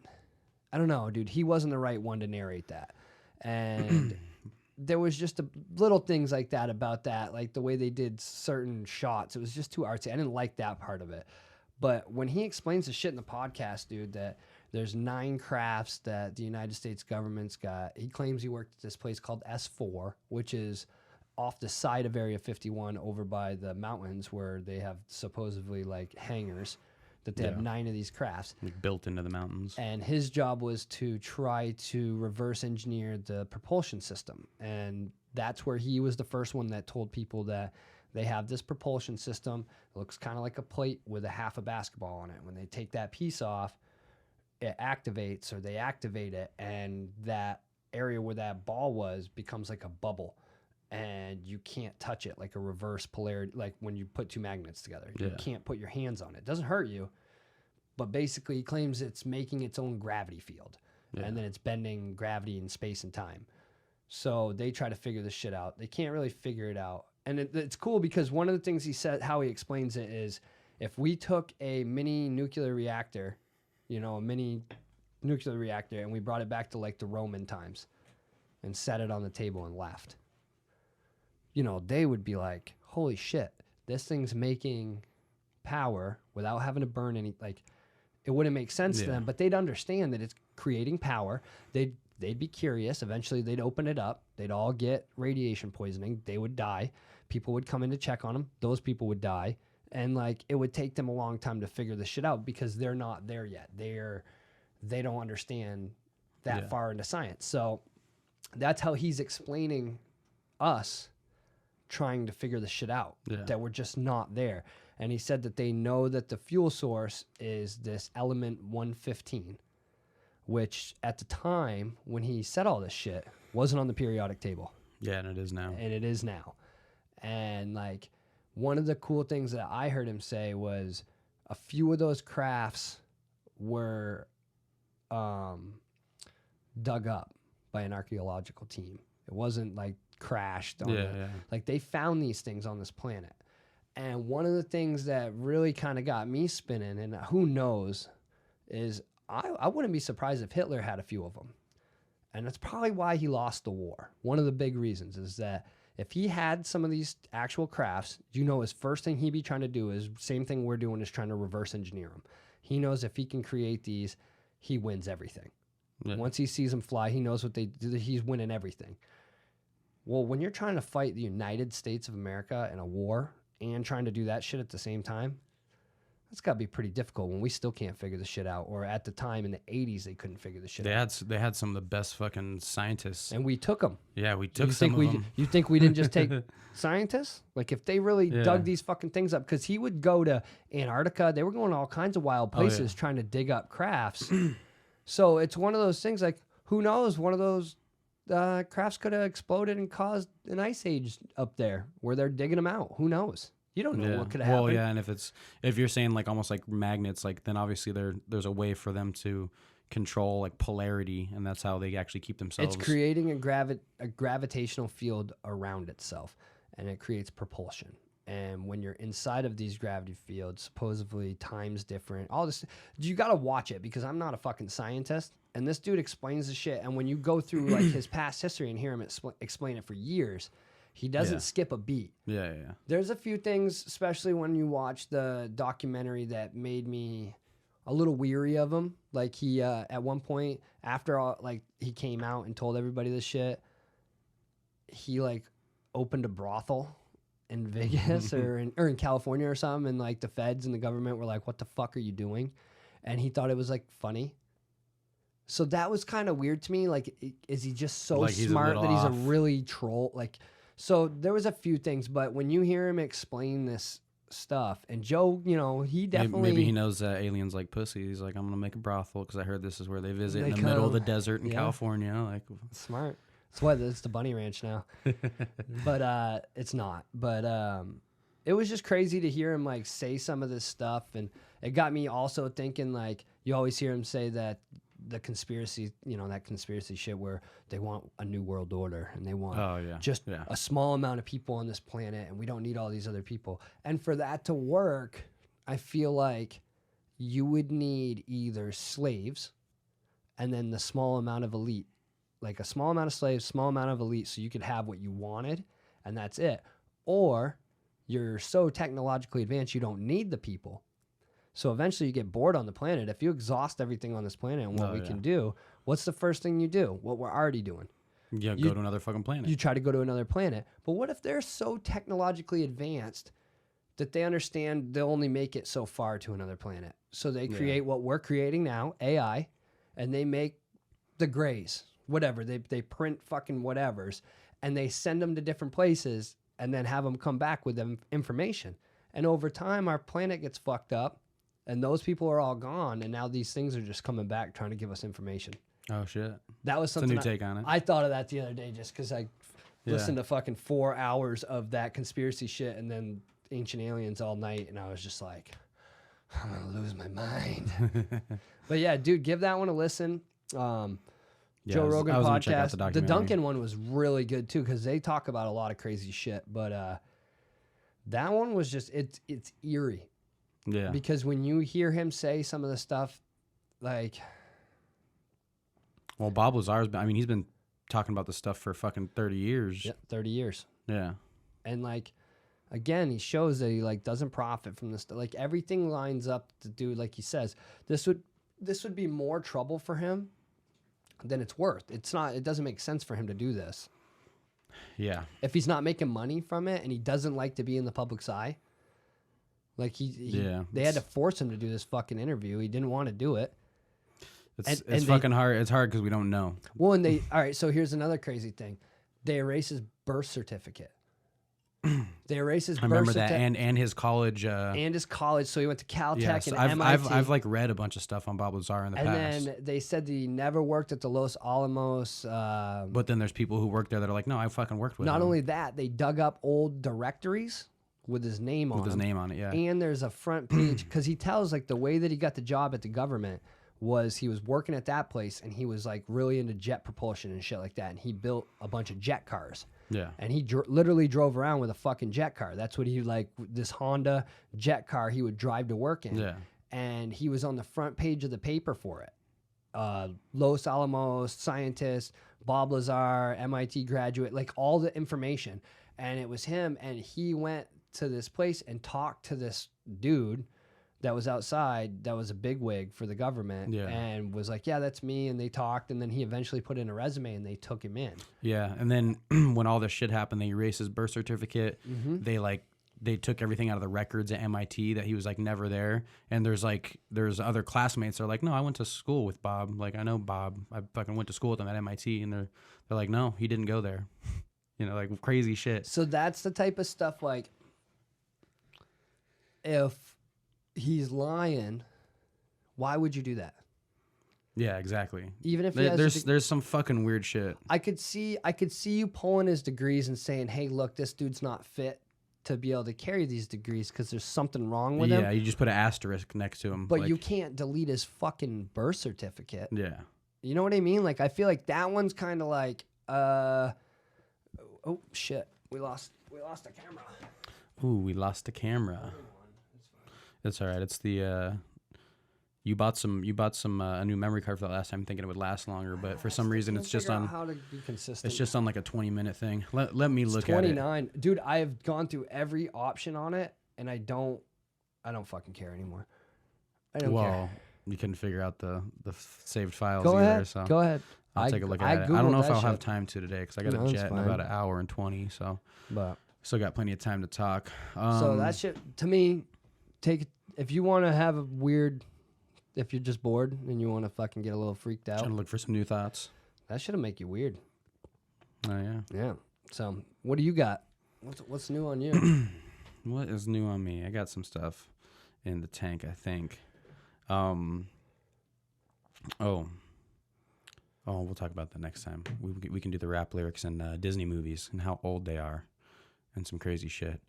I don't know, dude. He wasn't the right one to narrate that. And there was just little things like that about that, like the way they did certain shots. It was just too artsy. I didn't like that part of it. But when he explains the shit in the podcast, dude, that there's 9 crafts that the United States government's got. He claims he worked at this place called S4, which is off the side of Area 51 over by the mountains where they have supposedly like hangars, that they have 9 of these crafts. Like built into the mountains. And his job was to try to reverse engineer the propulsion system. And that's where he was the first one that told people that they have this propulsion system. It looks kind of like a plate with a half a basketball on it. When they take that piece off, it activates, or they activate it, and that area where that ball was becomes like a bubble, and you can't touch it, like a reverse polarity, like when you put 2 magnets together. You can't put your hands on it. It doesn't hurt you, but basically he claims it's making its own gravity field, and then it's bending gravity in space and time. So they try to figure this shit out. They can't really figure it out. And it's cool because one of the things he said, how he explains it, is if we took a mini nuclear reactor, you know, a mini nuclear reactor, and we brought it back to like the Roman times and set it on the table and left, you know, they would be like, holy shit, this thing's making power without having to burn any, like, it wouldn't make sense to them, but they'd understand that it's creating power. They'd be curious. Eventually they'd open it up. They'd all get radiation poisoning. They would die. People would come in to check on them. Those people would die. And like, it would take them a long time to figure this shit out because they're not there yet. They don't understand that far into science. So that's how he's explaining us trying to figure the shit out, that we're just not there. And he said that they know that the fuel source is this element 115, which at the time when he said all this shit wasn't on the periodic table. Yeah, and it is now. And it is now. And like, one of the cool things that I heard him say was a few of those crafts were dug up by an archaeological team. It wasn't like crashed on like, they found these things on this planet. And one of the things that really kind of got me spinning, and who knows, is I wouldn't be surprised if Hitler had a few of them. And that's probably why he lost the war. One of the big reasons is that if he had some of these actual crafts, you know, his first thing he'd be trying to do is same thing we're doing, is trying to reverse engineer them. He knows if he can create these, he wins everything. Once he sees them fly, he knows what they do. He's winning everything. Well, when you're trying to fight the United States of America in a war and trying to do that shit at the same time, that's got to be pretty difficult when we still can't figure the shit out. Or at the time in the 80s, they couldn't figure the shit out. They had some of the best fucking scientists. And we took them. Yeah, we took some of them. You think we didn't just take scientists? Like, if they really dug these fucking things up, because he would go to Antarctica. They were going to all kinds of wild places trying to dig up crafts. So it's one of those things, like, who knows? One of those crafts could have exploded and caused an ice age up there where they're digging them out. Who knows? You don't know what could have happened. Well, yeah, and if you're saying like almost like magnets, like, then obviously there's a way for them to control like polarity, and that's how they actually keep themselves. It's creating a gravitational field around itself, and it creates propulsion. And when you're inside of these gravity fields, supposedly time's different. All this, you got to watch it because I'm not a fucking scientist. And this dude explains the shit. And when you go through like his past history and hear him explain it for years, he doesn't skip a beat. Yeah. There's a few things, especially when you watch the documentary, that made me a little weary of him. Like he, at one point after all, like he came out and told everybody this shit, he like opened a brothel in Vegas or in California or something, and like the feds and the government were like, "What the fuck are you doing?" And he thought it was like funny. So that was kind of weird to me. Like, is he just so Like he's smart that he's a off. really troll? Like, so there was a few things, but when you hear him explain this stuff, and Joe, you know, he definitely Maybe he knows that aliens like pussy. He's like, I'm gonna make a brothel because I heard this is where they visit They in the middle of the come. desert in Yeah. California. Like, smart. That's why it's the bunny ranch now. But it's not. But it was just crazy to hear him like say some of this stuff, and it got me also thinking, like, you always hear him say that the conspiracy, you know, that conspiracy shit where they want a new world order and they want just a small amount of people on this planet and we don't need all these other people. And for that to work, I feel like you would need either slaves and then the small amount of elite, like a small amount of slaves, small amount of elite, so you could have what you wanted and that's it. Or you're so technologically advanced you don't need the people. So eventually you get bored on the planet. If you exhaust everything on this planet and what we can do, what's the first thing you do? What we're already doing. yeah, go to another fucking planet. You try to go to another planet. But what if they're so technologically advanced that they understand they'll only make it so far to another planet? So they create what we're creating now, AI, and they make the grays, whatever. They print fucking whatevers, and they send them to different places and then have them come back with them information. And over time, our planet gets fucked up. And those people are all gone, and now these things are just coming back trying to give us information. Oh shit! That was It's a something new take on it. I thought of that the other day just because I listened to fucking 4 hours of that conspiracy shit and then Ancient Aliens all night, and I was just like, I'm gonna lose my mind. But yeah, dude, give that one a listen. Joe Rogan I was gonna check out podcast. the The documentary. Duncan one was really good too because they talk about a lot of crazy shit. But that one was just it's eerie. Yeah. Because when you hear him say some of the stuff, like, Well, Bob Lazar's been, I mean, he's been talking about this stuff for fucking 30 years. 30 years. Yeah. And like, again, he shows that he like doesn't profit from this. Like everything lines up to do, like he says, this would be more trouble for him than it's worth. It's not, it doesn't make sense for him to do this. Yeah. If he's not making money from it and he doesn't like to be in the public's eye. Like they had to force him to do this fucking interview. He didn't want to do it. It's fucking hard. It's hard because we don't know. Well, and all right, so here's another crazy thing. They erase his birth certificate. They erase his I birth remember that, certificate. and his college. And his college. So he went to Caltech Yes, and I've MIT. I've like read a bunch of stuff on Bob Lazar in the and past. then they said that he never worked at the Los Alamos. But then there's people who work there that are like, no, I fucking worked with Not him. only that, they dug up old directories with his name on with his them. name on it. Yeah. And there's a front page because he tells like the way that he got the job at the government was he was working at that place and he was like really into jet propulsion and shit like that. And he built a bunch of jet cars. Yeah. And he literally drove around with a fucking jet car. That's what he like, this Honda jet car he would drive to work in. Yeah. And he was on the front page of the paper for it. Los Alamos scientist, Bob Lazar, MIT graduate, like all the information. And it was him. And he went to this place and talked to this dude that was outside that was a bigwig for the government and was like, yeah, that's me. And they talked, and then he eventually put in a resume and they took him in. Yeah. And then when all this shit happened, they erased his birth certificate. They took everything out of the records at MIT that he was like never there. And there's other classmates that are like, no, I went to school with Bob. Like, I know Bob. I fucking went to school with him at MIT. And they're like, no, he didn't go there. You know, like crazy shit. So that's the type of stuff, like, if he's lying, why would you do that? Yeah, exactly. Even if he has there's some fucking weird shit. I could see you pulling his degrees and saying, hey, look, this dude's not fit to be able to carry these degrees because there's something wrong with him. Yeah, you just put an asterisk next to him. But like, you can't delete his fucking birth certificate. Yeah. You know what I mean? Like, I feel like that one's kind of like, oh shit, we lost the camera. Ooh, we lost the camera. It's all right. It's the you bought some a new memory card for that last time, thinking it would last longer, but for some reason it's just on. How to be consistent. It's just on like a 20-minute thing. Let me look at it. 29, dude. I have gone through every option on it, and I don't fucking care anymore. I don't care. You couldn't figure out the saved files Go either. ahead. So Go ahead. I'll take a look at it. I don't know if I'll have time to today because I got No, a it's jet in fine. about an hour and 20. So But still got plenty of time to talk. so that shit to me, if you want to have a weird, if you're just bored and you want to fucking get a little freaked out, Trying to look for some new thoughts. that shit'll make you weird. Oh yeah. Yeah. So what do you got? What's new on you? What is new on me? I got some stuff in the tank, I think. We'll talk about that next time. We can do the rap lyrics in Disney movies and how old they are, and some crazy shit.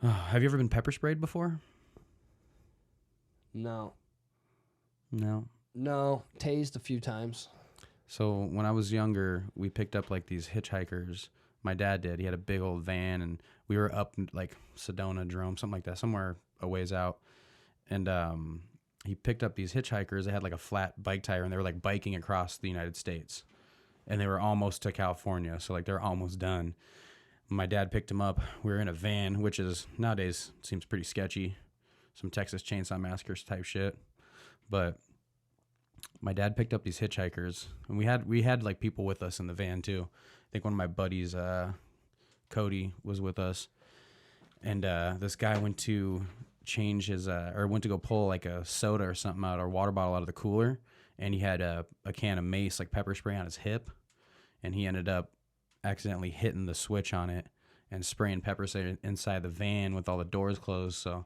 Have you ever been pepper sprayed before? No. Tased a few times. So when I was younger, we picked up like these hitchhikers. My dad did. He had a big old van, and we were up in, like Sedona, Jerome, something like that, somewhere a ways out. And he picked up these hitchhikers. They had like a flat bike tire, and they were like biking across the United States. And they were almost to California, so like they're almost done. My dad picked them up. We were in a van, which is nowadays seems pretty sketchy. Some Texas Chainsaw Massacres type shit. But my dad picked up these hitchhikers, and we had like people with us in the van too. I think one of my buddies, Cody, was with us, and this guy went to change his went to go pull like a soda or something out, or a water bottle out of the cooler, and he had a can of mace, like pepper spray, on his hip, and he ended up accidentally hitting the switch on it and spraying pepper spray inside the van with all the doors closed, so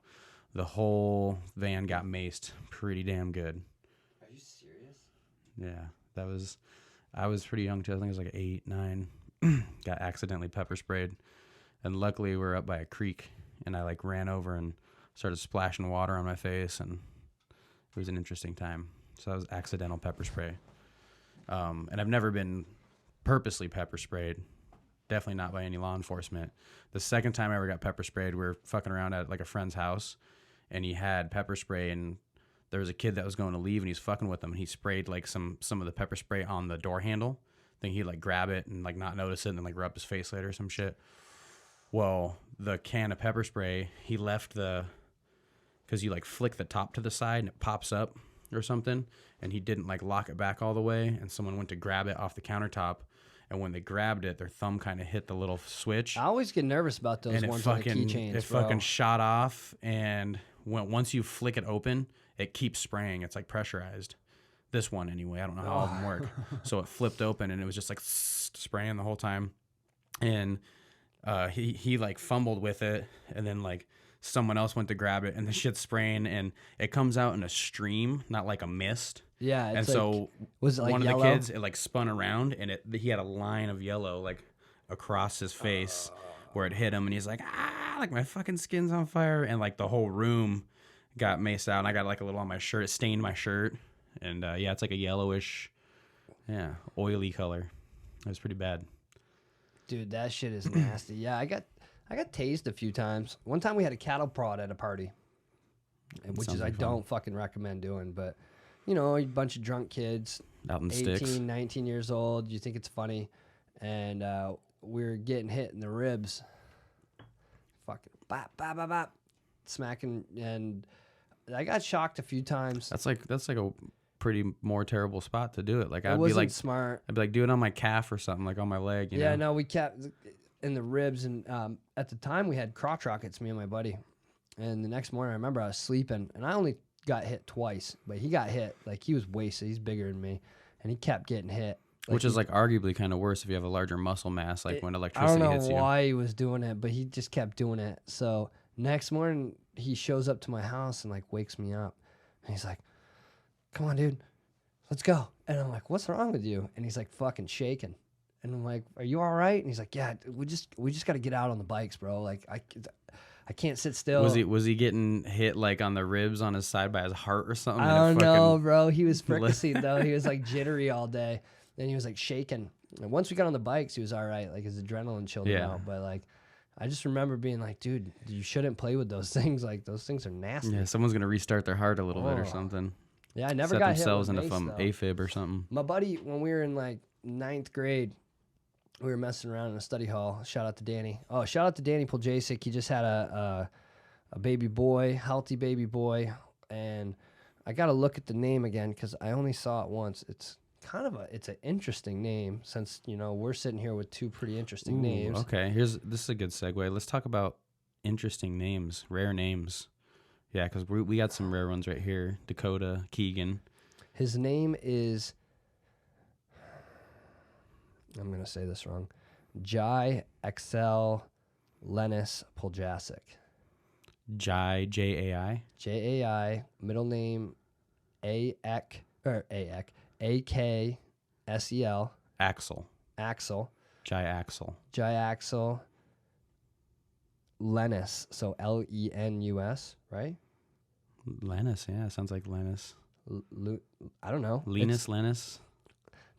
the whole van got maced pretty damn good. Are you serious? Yeah, I was pretty young too. I think I was like 8, 9. Got accidentally pepper sprayed, and luckily we were up by a creek, and I like ran over and started splashing water on my face, and it was an interesting time. So that was accidental pepper spray. And I've never been purposely pepper sprayed. Definitely not by any law enforcement. The second time I ever got pepper sprayed, we were fucking around at like a friend's house, and he had pepper spray, and there was a kid that was going to leave, and he's fucking with him, and he sprayed like some of the pepper spray on the door handle. Then he'd like grab it and like not notice it, and then like rub his face later or some shit. Well, the can of pepper spray, he left because you like flick the top to the side and it pops up or something, and he didn't like lock it back all the way, and someone went to grab it off the countertop, and when they grabbed it, their thumb kind of hit the little switch. I always get nervous about those and ones on the keychains. It fucking shot off, and once you flick it open, it keeps spraying. It's like pressurized. This one anyway. I don't know how all of them work. So it flipped open, and it was just like spraying the whole time. And he like fumbled with it, and then like someone else went to grab it, and the shit's spraying, and it comes out in a stream, not like a mist. Yeah, and like, so was it like one yellow? of the kids, it like spun around, and he had a line of yellow like across his face where it hit him, and he's like, like my fucking skin's on fire, and like the whole room got maced out, and I got like a little on my shirt. It stained my shirt, and yeah, it's like a yellowish, oily color. It was pretty bad. Dude, that shit is nasty. Yeah, I got tased a few times. One time we had a cattle prod at a party, which is I don't fucking recommend doing, but you know, a bunch of drunk kids, out in 18, sticks. 19 years old. You think it's funny, and we're getting hit in the ribs. Fucking bop, bop, bop, bop, smacking, and I got shocked a few times. That's like a pretty more terrible spot to do it. Like I'd wasn't be like smart. I'd be like, do it on my calf or something, like on my leg. You know? No, we kept in the ribs, and at the time we had crotch rockets, me and my buddy. And the next morning, I remember I was sleeping, and I only got hit twice, but he got hit. Like, he was wasted. He's bigger than me, and he kept getting hit. Like, which is like arguably kind of worse if you have a larger muscle mass, like when I electricity don't hits know you. why he was doing it, but he just kept doing it. So next morning, he shows up to my house and like wakes me up, and he's like, "Come on, dude, let's go." And I'm like, "What's wrong with you?" And he's like, fucking shaking. And I'm like, "Are you all right?" And he's like, "Yeah, we just got to get out on the bikes, bro. Like I can't sit still." Was he getting hit like on the ribs on his side by his heart or something? I don't know, bro. He was fricasseed though. He was like jittery all day. Then he was like shaking. And once we got on the bikes, he was all right. Like his adrenaline chilled him out. But like, I just remember being like, dude, you shouldn't play with those things. Like, those things are nasty. Yeah, someone's gonna restart their heart a little bit or Oh. something. Yeah, I never Set got themselves hit into with some mace, though. AFib or something. My buddy, when we were in like 9th grade, we were messing around in a study hall. Shout out to Danny. Oh, shout out to Danny Puljacek. He just had a baby boy, healthy baby boy, and I got to look at the name again because I only saw it once. It's kind of it's an interesting name since, you know, we're sitting here with two pretty interesting names. Okay, this is a good segue. Let's talk about interesting names, rare names. Yeah, because we got some rare ones right here. Dakota, Keegan. His name is, I'm going to say this wrong, Jai Excel Lennis Puljacek. Jai, J-A-I. J-A-I, middle name A-K-S-E-L. Axel. Axel. Jai Axel. Jai Axel Lennis. So L-E-N-U-S, right? Lennis, yeah, sounds like Lennis. I don't know. Linus, Lennis.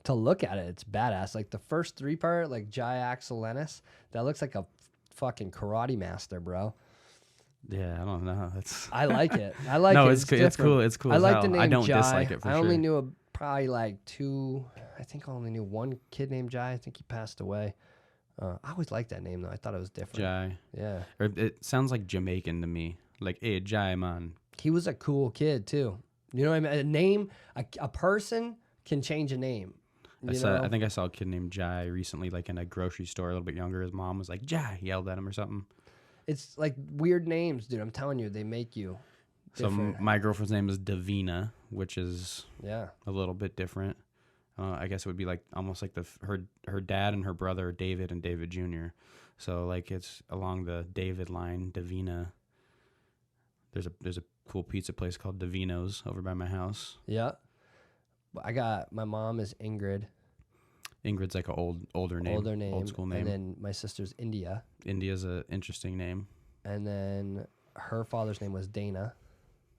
To look at it, it's badass. Like the first three part, like Jai Axel Lennis, that looks like a fucking karate master, bro. Yeah, I don't know. I like it. I like no, it. it's cool. It's cool. I as like hell. the name I don't Jai. dislike it for I sure. only knew probably like two. I think I only knew one kid named Jai. I think he passed away. I always liked that name though. I thought it was different. Jai. Yeah. Or it sounds like Jamaican to me. Like, hey, Jai, man. He was a cool kid too. You know what I mean? A name, a person can change a name. I think I saw a kid named Jai recently, like in a grocery store, a little bit younger. His mom was like, Jai, yelled at him or something. It's like weird names, dude. I'm telling you, they make you different. So my girlfriend's name is Davina, which is Yeah. a little bit different. I guess it would be like almost like her dad and her brother are David and David Jr. So like it's along the David line, Davina. There's a cool pizza place called Davino's over by my house. Yeah. My mom is Ingrid. Ingrid's like an older name. Old school name. And then my sister's India. India's an interesting name. And then her father's name was Dana.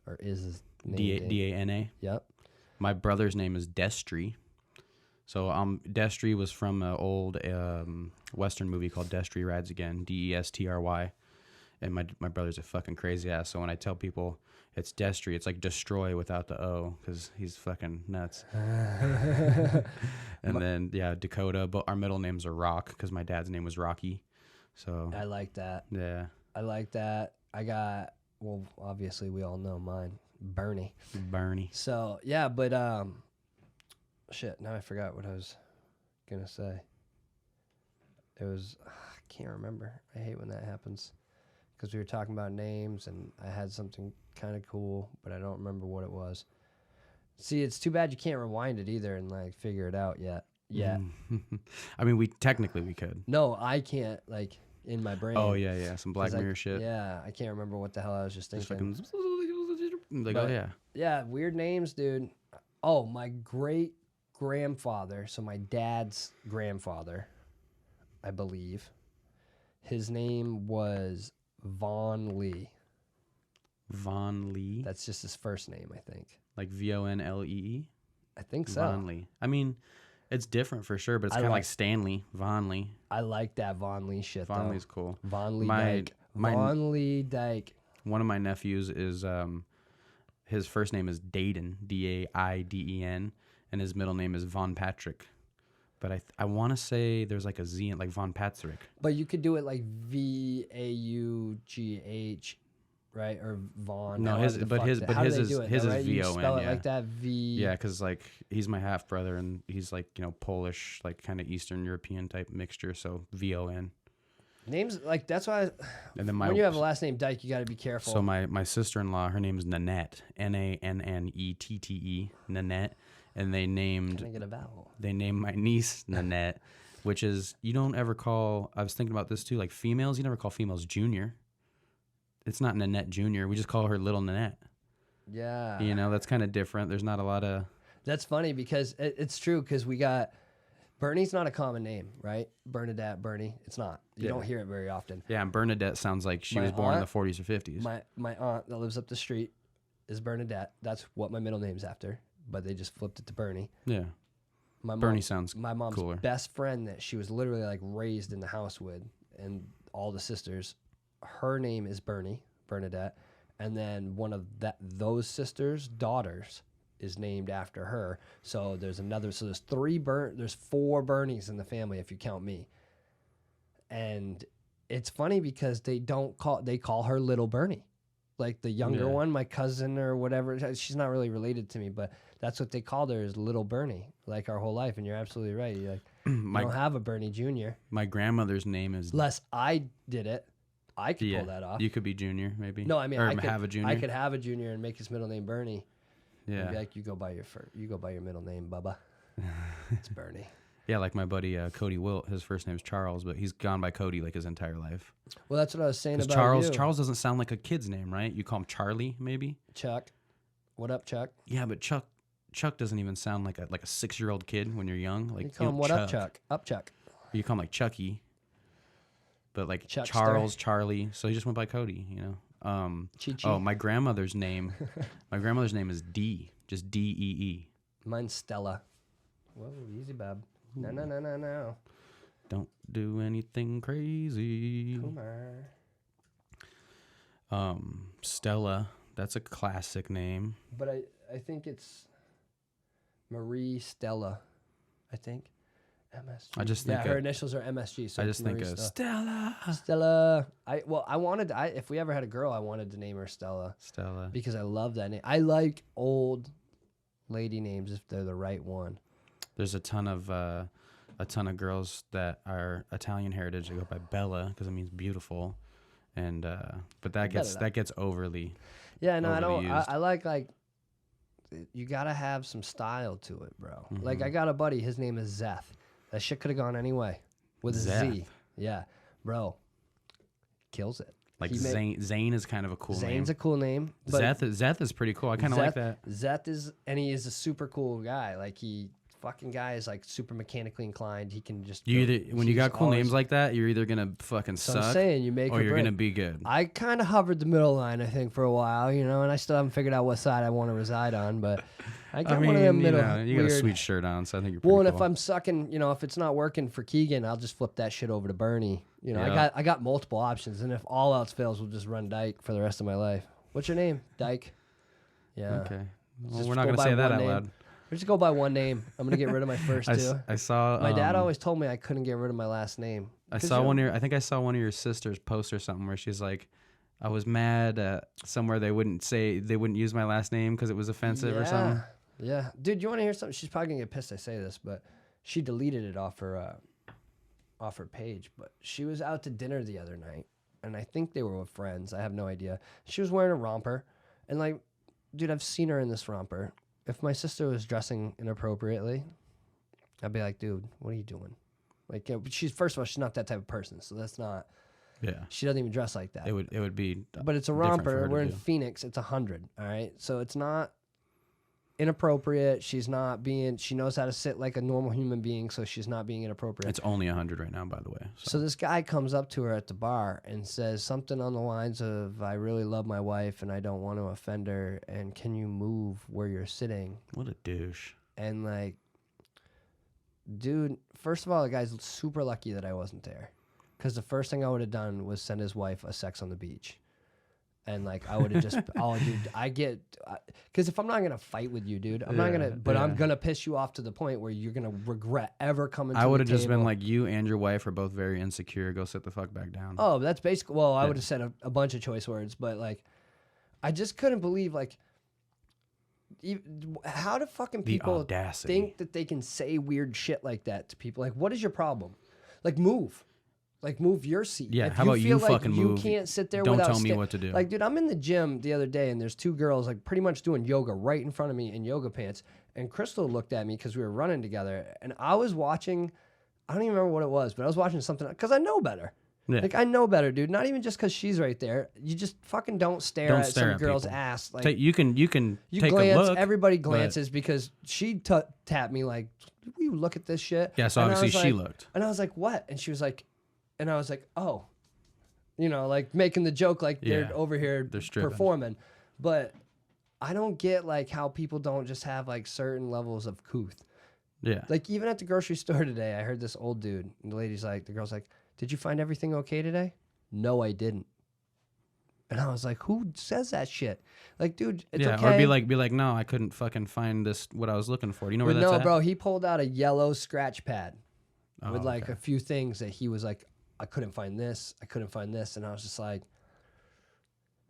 Or is his name D-A-N-A. Yep. My brother's name is Destry. So Destry was from an old Western movie called Destry Rides Again, D-E-S-T-R-Y. And my brother's a fucking crazy ass. So when I tell people it's Destry, it's like destroy without the O because he's fucking nuts. And then, yeah, Dakota. But our middle names are Rock because my dad's name was Rocky. So I like that. yeah. I like that. Well, obviously we all know mine, Bernie. Bernie. So, yeah, but, shit, now I forgot what I was going to say. It was, I can't remember. I hate when that happens. Because we were talking about names, and I had something kind of cool, but I don't remember what it was. See, it's too bad you can't rewind it either and, like, figure it out yet. Yeah. I mean, we could. No, I can't, like, in my brain. Oh, yeah. Some Black Mirror shit. Yeah, I can't remember what the hell I was just Just thinking. fucking like, But- oh, yeah. Yeah, weird names, dude. Oh, my great-grandfather, so my dad's grandfather, I believe, his name was Von Lee. Von Lee? That's just his first name, I think. Like Vonlee? I think so. Von Lee. I mean, it's different for sure, but it's kind of like Stanley. Von Lee. I like that Von Lee shit, Von though. Lee's cool. Von Lee My- Dyke. Von Lee Dyke. One of my nephews is, his first name is Dayden, D-A-I-D-E-N, and his middle name is Von Patrick. But I want to say there's like a Z in like Von Patrick. But you could do it like V-A-U-G-H, right? Or Von. No, however his the but fuck his that- but how do his they is do it, his though, is right? You V-O-N, spell it yeah. like that, V. Yeah, because like he's my half brother and he's like, you know, Polish, like kind of Eastern European type mixture. So V-O-N. Names, like, that's why And then when you have a last name Dyke, you got to be careful. So my sister-in-law, her name is Nanette, N-A-N-N-E-T-T-E, Nanette, and they Can I named get a vowel? my niece Nanette, which is, you don't ever call, I was thinking about this too, like females, you never call females Junior. It's not Nanette Junior. We just call her Little Nanette. Yeah. You know, that's kind of different. There's not a lot of. That's funny because it's true because we got Bernie's not a common name, right? Bernadette, Bernie. It's not. You don't hear it very often. Yeah, and Bernadette sounds like she My was born in the aunt- 40s or 50s. My aunt that lives up the street is Bernadette. That's what my middle name's after, but they just flipped it to Bernie. Yeah. My Bernie mom, sounds my mom's cooler. best friend that she was literally like raised in the house with, and all the sisters. Her name is Bernadette, and then one of those sisters' daughters is named after her. So there's there's there's 4 Bernies in the family if you count me. And it's funny because they call her Little Bernie. Like the younger one, my cousin or whatever, she's not really related to me, but that's what they called her, is Little Bernie, like our whole life. And you're absolutely right. You're like, you don't have a Bernie Jr. My grandmother's name is... Unless I did it. I could pull that off. You could be Junior, maybe. No, I mean, I could have a Junior. I could have a Junior and make his middle name Bernie. Yeah. And be like, you go by your middle name, Bubba. It's Bernie. Yeah, like my buddy Cody Wilt. His first name's Charles, but he's gone by Cody like his entire life. Well, that's what I was saying about Charles. you. Charles doesn't sound like a kid's name, right? You call him Charlie, maybe. Chuck. What up, Chuck? Yeah, but Chuck doesn't even sound like a 6-year-old kid when you're young. Like you call him what up, Chuck? Up, Chuck. Or you call him like Chucky. But like Chuckster. Charles, Charlie. So he just went by Cody, you know. Chi-Chi. Oh, my grandmother's name. My grandmother's name is Dee, just Dee. Mine's Stella. Whoa, easy, Bob. No. Don't do anything crazy. Kumar. Stella. That's a classic name. But I think it's Marie Stella. I think. MSG. I just think her initials are MSG. So I just think of Stella. Stella. If we ever had a girl, I wanted to name her Stella. Stella. Because I love that name. I like old lady names if they're the right one. There's a ton of girls that are Italian heritage that go by Bella because it means beautiful, and but that gets overly. Yeah, no, I don't. used. I like you gotta have some style to it, bro. Mm-hmm. Like I got a buddy, his name is Zeth. That shit could have gone any way with a Z. Yeah, bro, kills it. Like Zane is kind of a cool name. Zane's a cool name. Zeth is pretty cool. I kind of like that. Zeth he is a super cool guy. Like fucking guy is like super mechanically inclined. He can just when you got cool names like that, you're either gonna fucking suck, I'm saying, you make or or you're break. gonna be good. I kind of hovered the middle line, I think, for a while, you know, and I still haven't figured out what side I want to reside on, but I got one of them middle. You got a weird. sweet shirt on, so I think you're pretty Well, and cool. if I'm sucking, you know, if it's not working for Keegan, I'll just flip that shit over to Bernie. You know, Yeah. I got multiple options, and if all else fails, we'll just run Dyke for the rest of my life. What's your name? Dyke. Yeah. Okay. Well, Just we're not go gonna by say that one out name. loud. We just go by one name. I'm gonna get rid of my first two. I saw. My dad always told me I couldn't get rid of my last name. I saw I think I saw one of your sisters post or something where she's like, I was mad at somewhere they wouldn't use my last name because it was offensive or something. Yeah, dude, you want to hear something? She's probably gonna get pissed I say this, but she deleted it off her page. But she was out to dinner the other night, and I think they were with friends. I have no idea. She was wearing a romper, and like, dude, I've seen her in this romper. If my sister was dressing inappropriately, I'd be like, dude, what are you doing? Like, you know, first of all, she's not that type of person, so that's not. Yeah. She doesn't even dress like that. It would be. But it's a different for her romper. to We're in do. Phoenix. It's 100. All right. So it's not inappropriate. She's not being. She knows how to sit like a normal human being. So she's not being inappropriate. It's only 100 right now, by the way. So this guy comes up to her at the bar and says something on the lines of, "I really love my wife and I don't want to offend her. And can you move where you're sitting?" What a douche. And like, dude, first of all, the guy's super lucky that I wasn't there. Because the first thing I would have done was send his wife a sex on the beach. And like, I would have just, because if I'm not going to fight with you, dude, I'm not going to, but I'm going to piss you off to the point where you're going to regret ever coming to I the would have just been table. like, you and your wife are both very insecure. Go sit the fuck back down. Oh, that's basically, well, I would have said a bunch of choice words, but like, I just couldn't believe, like, how do fucking people audacity. think that they can say weird shit like that to people? Like, what is your problem? Like, move. Like, move your seat. Yeah, if how about you feel like fucking you move? can't sit there Don't without tell me what to do. Like, dude, I'm in the gym the other day, and there's two girls, like, pretty much doing yoga right in front of me in yoga pants. And Crystal looked at me because we were running together, and I was watching, I don't even remember what it was, but I was watching something, because I know better. Yeah. Like, I know better, dude. Not even just because she's right there. You just fucking don't stare at some girl's ass. Like, you can you take glance, a look. everybody glances because she tapped me like, will you look at this shit? Yeah, so And I obviously was she like- looked. And I was like, what? And she was like, and I was like, oh. You know, like making the joke like they're over here stripping. performing. But I don't get like how people don't just have like certain levels of couth. Yeah. Like even at the grocery store today, I heard this old dude, and the girl's like, did you find everything okay today? No, I didn't. And I was like, who says that shit? Like, dude, it's okay. Or be like, no, I couldn't fucking find this, what I was looking for. Do you know where But that's no, at? bro, he pulled out a yellow scratch pad with like okay. a few things that he was like, I couldn't find this. I couldn't find this. And I was just like,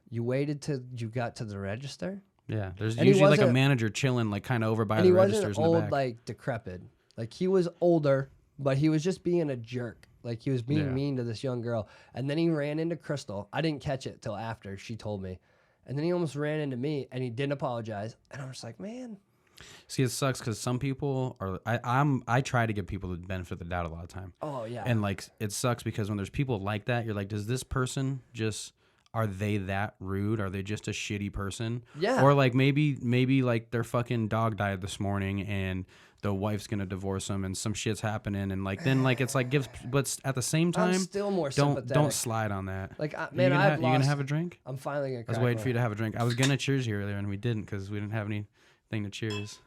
you waited till you got to the register? Yeah, there's And he usually like a wasn't- manager chilling, like kind of over by And the he registers wasn't in the old, back. like decrepit. Like he was older, but he was just being a jerk. Like he was being Yeah. mean to this young girl. And then he ran into Crystal. I didn't catch it till after she told me. And then he almost ran into me and he didn't apologize. And I was like, man. See, it sucks because some people are. I try to give people the benefit of the doubt a lot of time. Oh yeah. And like it sucks because when there's people like that, you're like, does this person just, are they that rude? Are they just a shitty person? Yeah. Or like maybe like their fucking dog died this morning and the wife's gonna divorce them and some shit's happening and like then like it's like gives, but at the same time, I'm still more don't sympathetic. slide on that. Like, you man, gonna, I've you gonna lost. have a drink? I'm finally gonna. I was waiting for you to have a drink. I was gonna cheers you earlier and we didn't because we didn't have anything to cheers.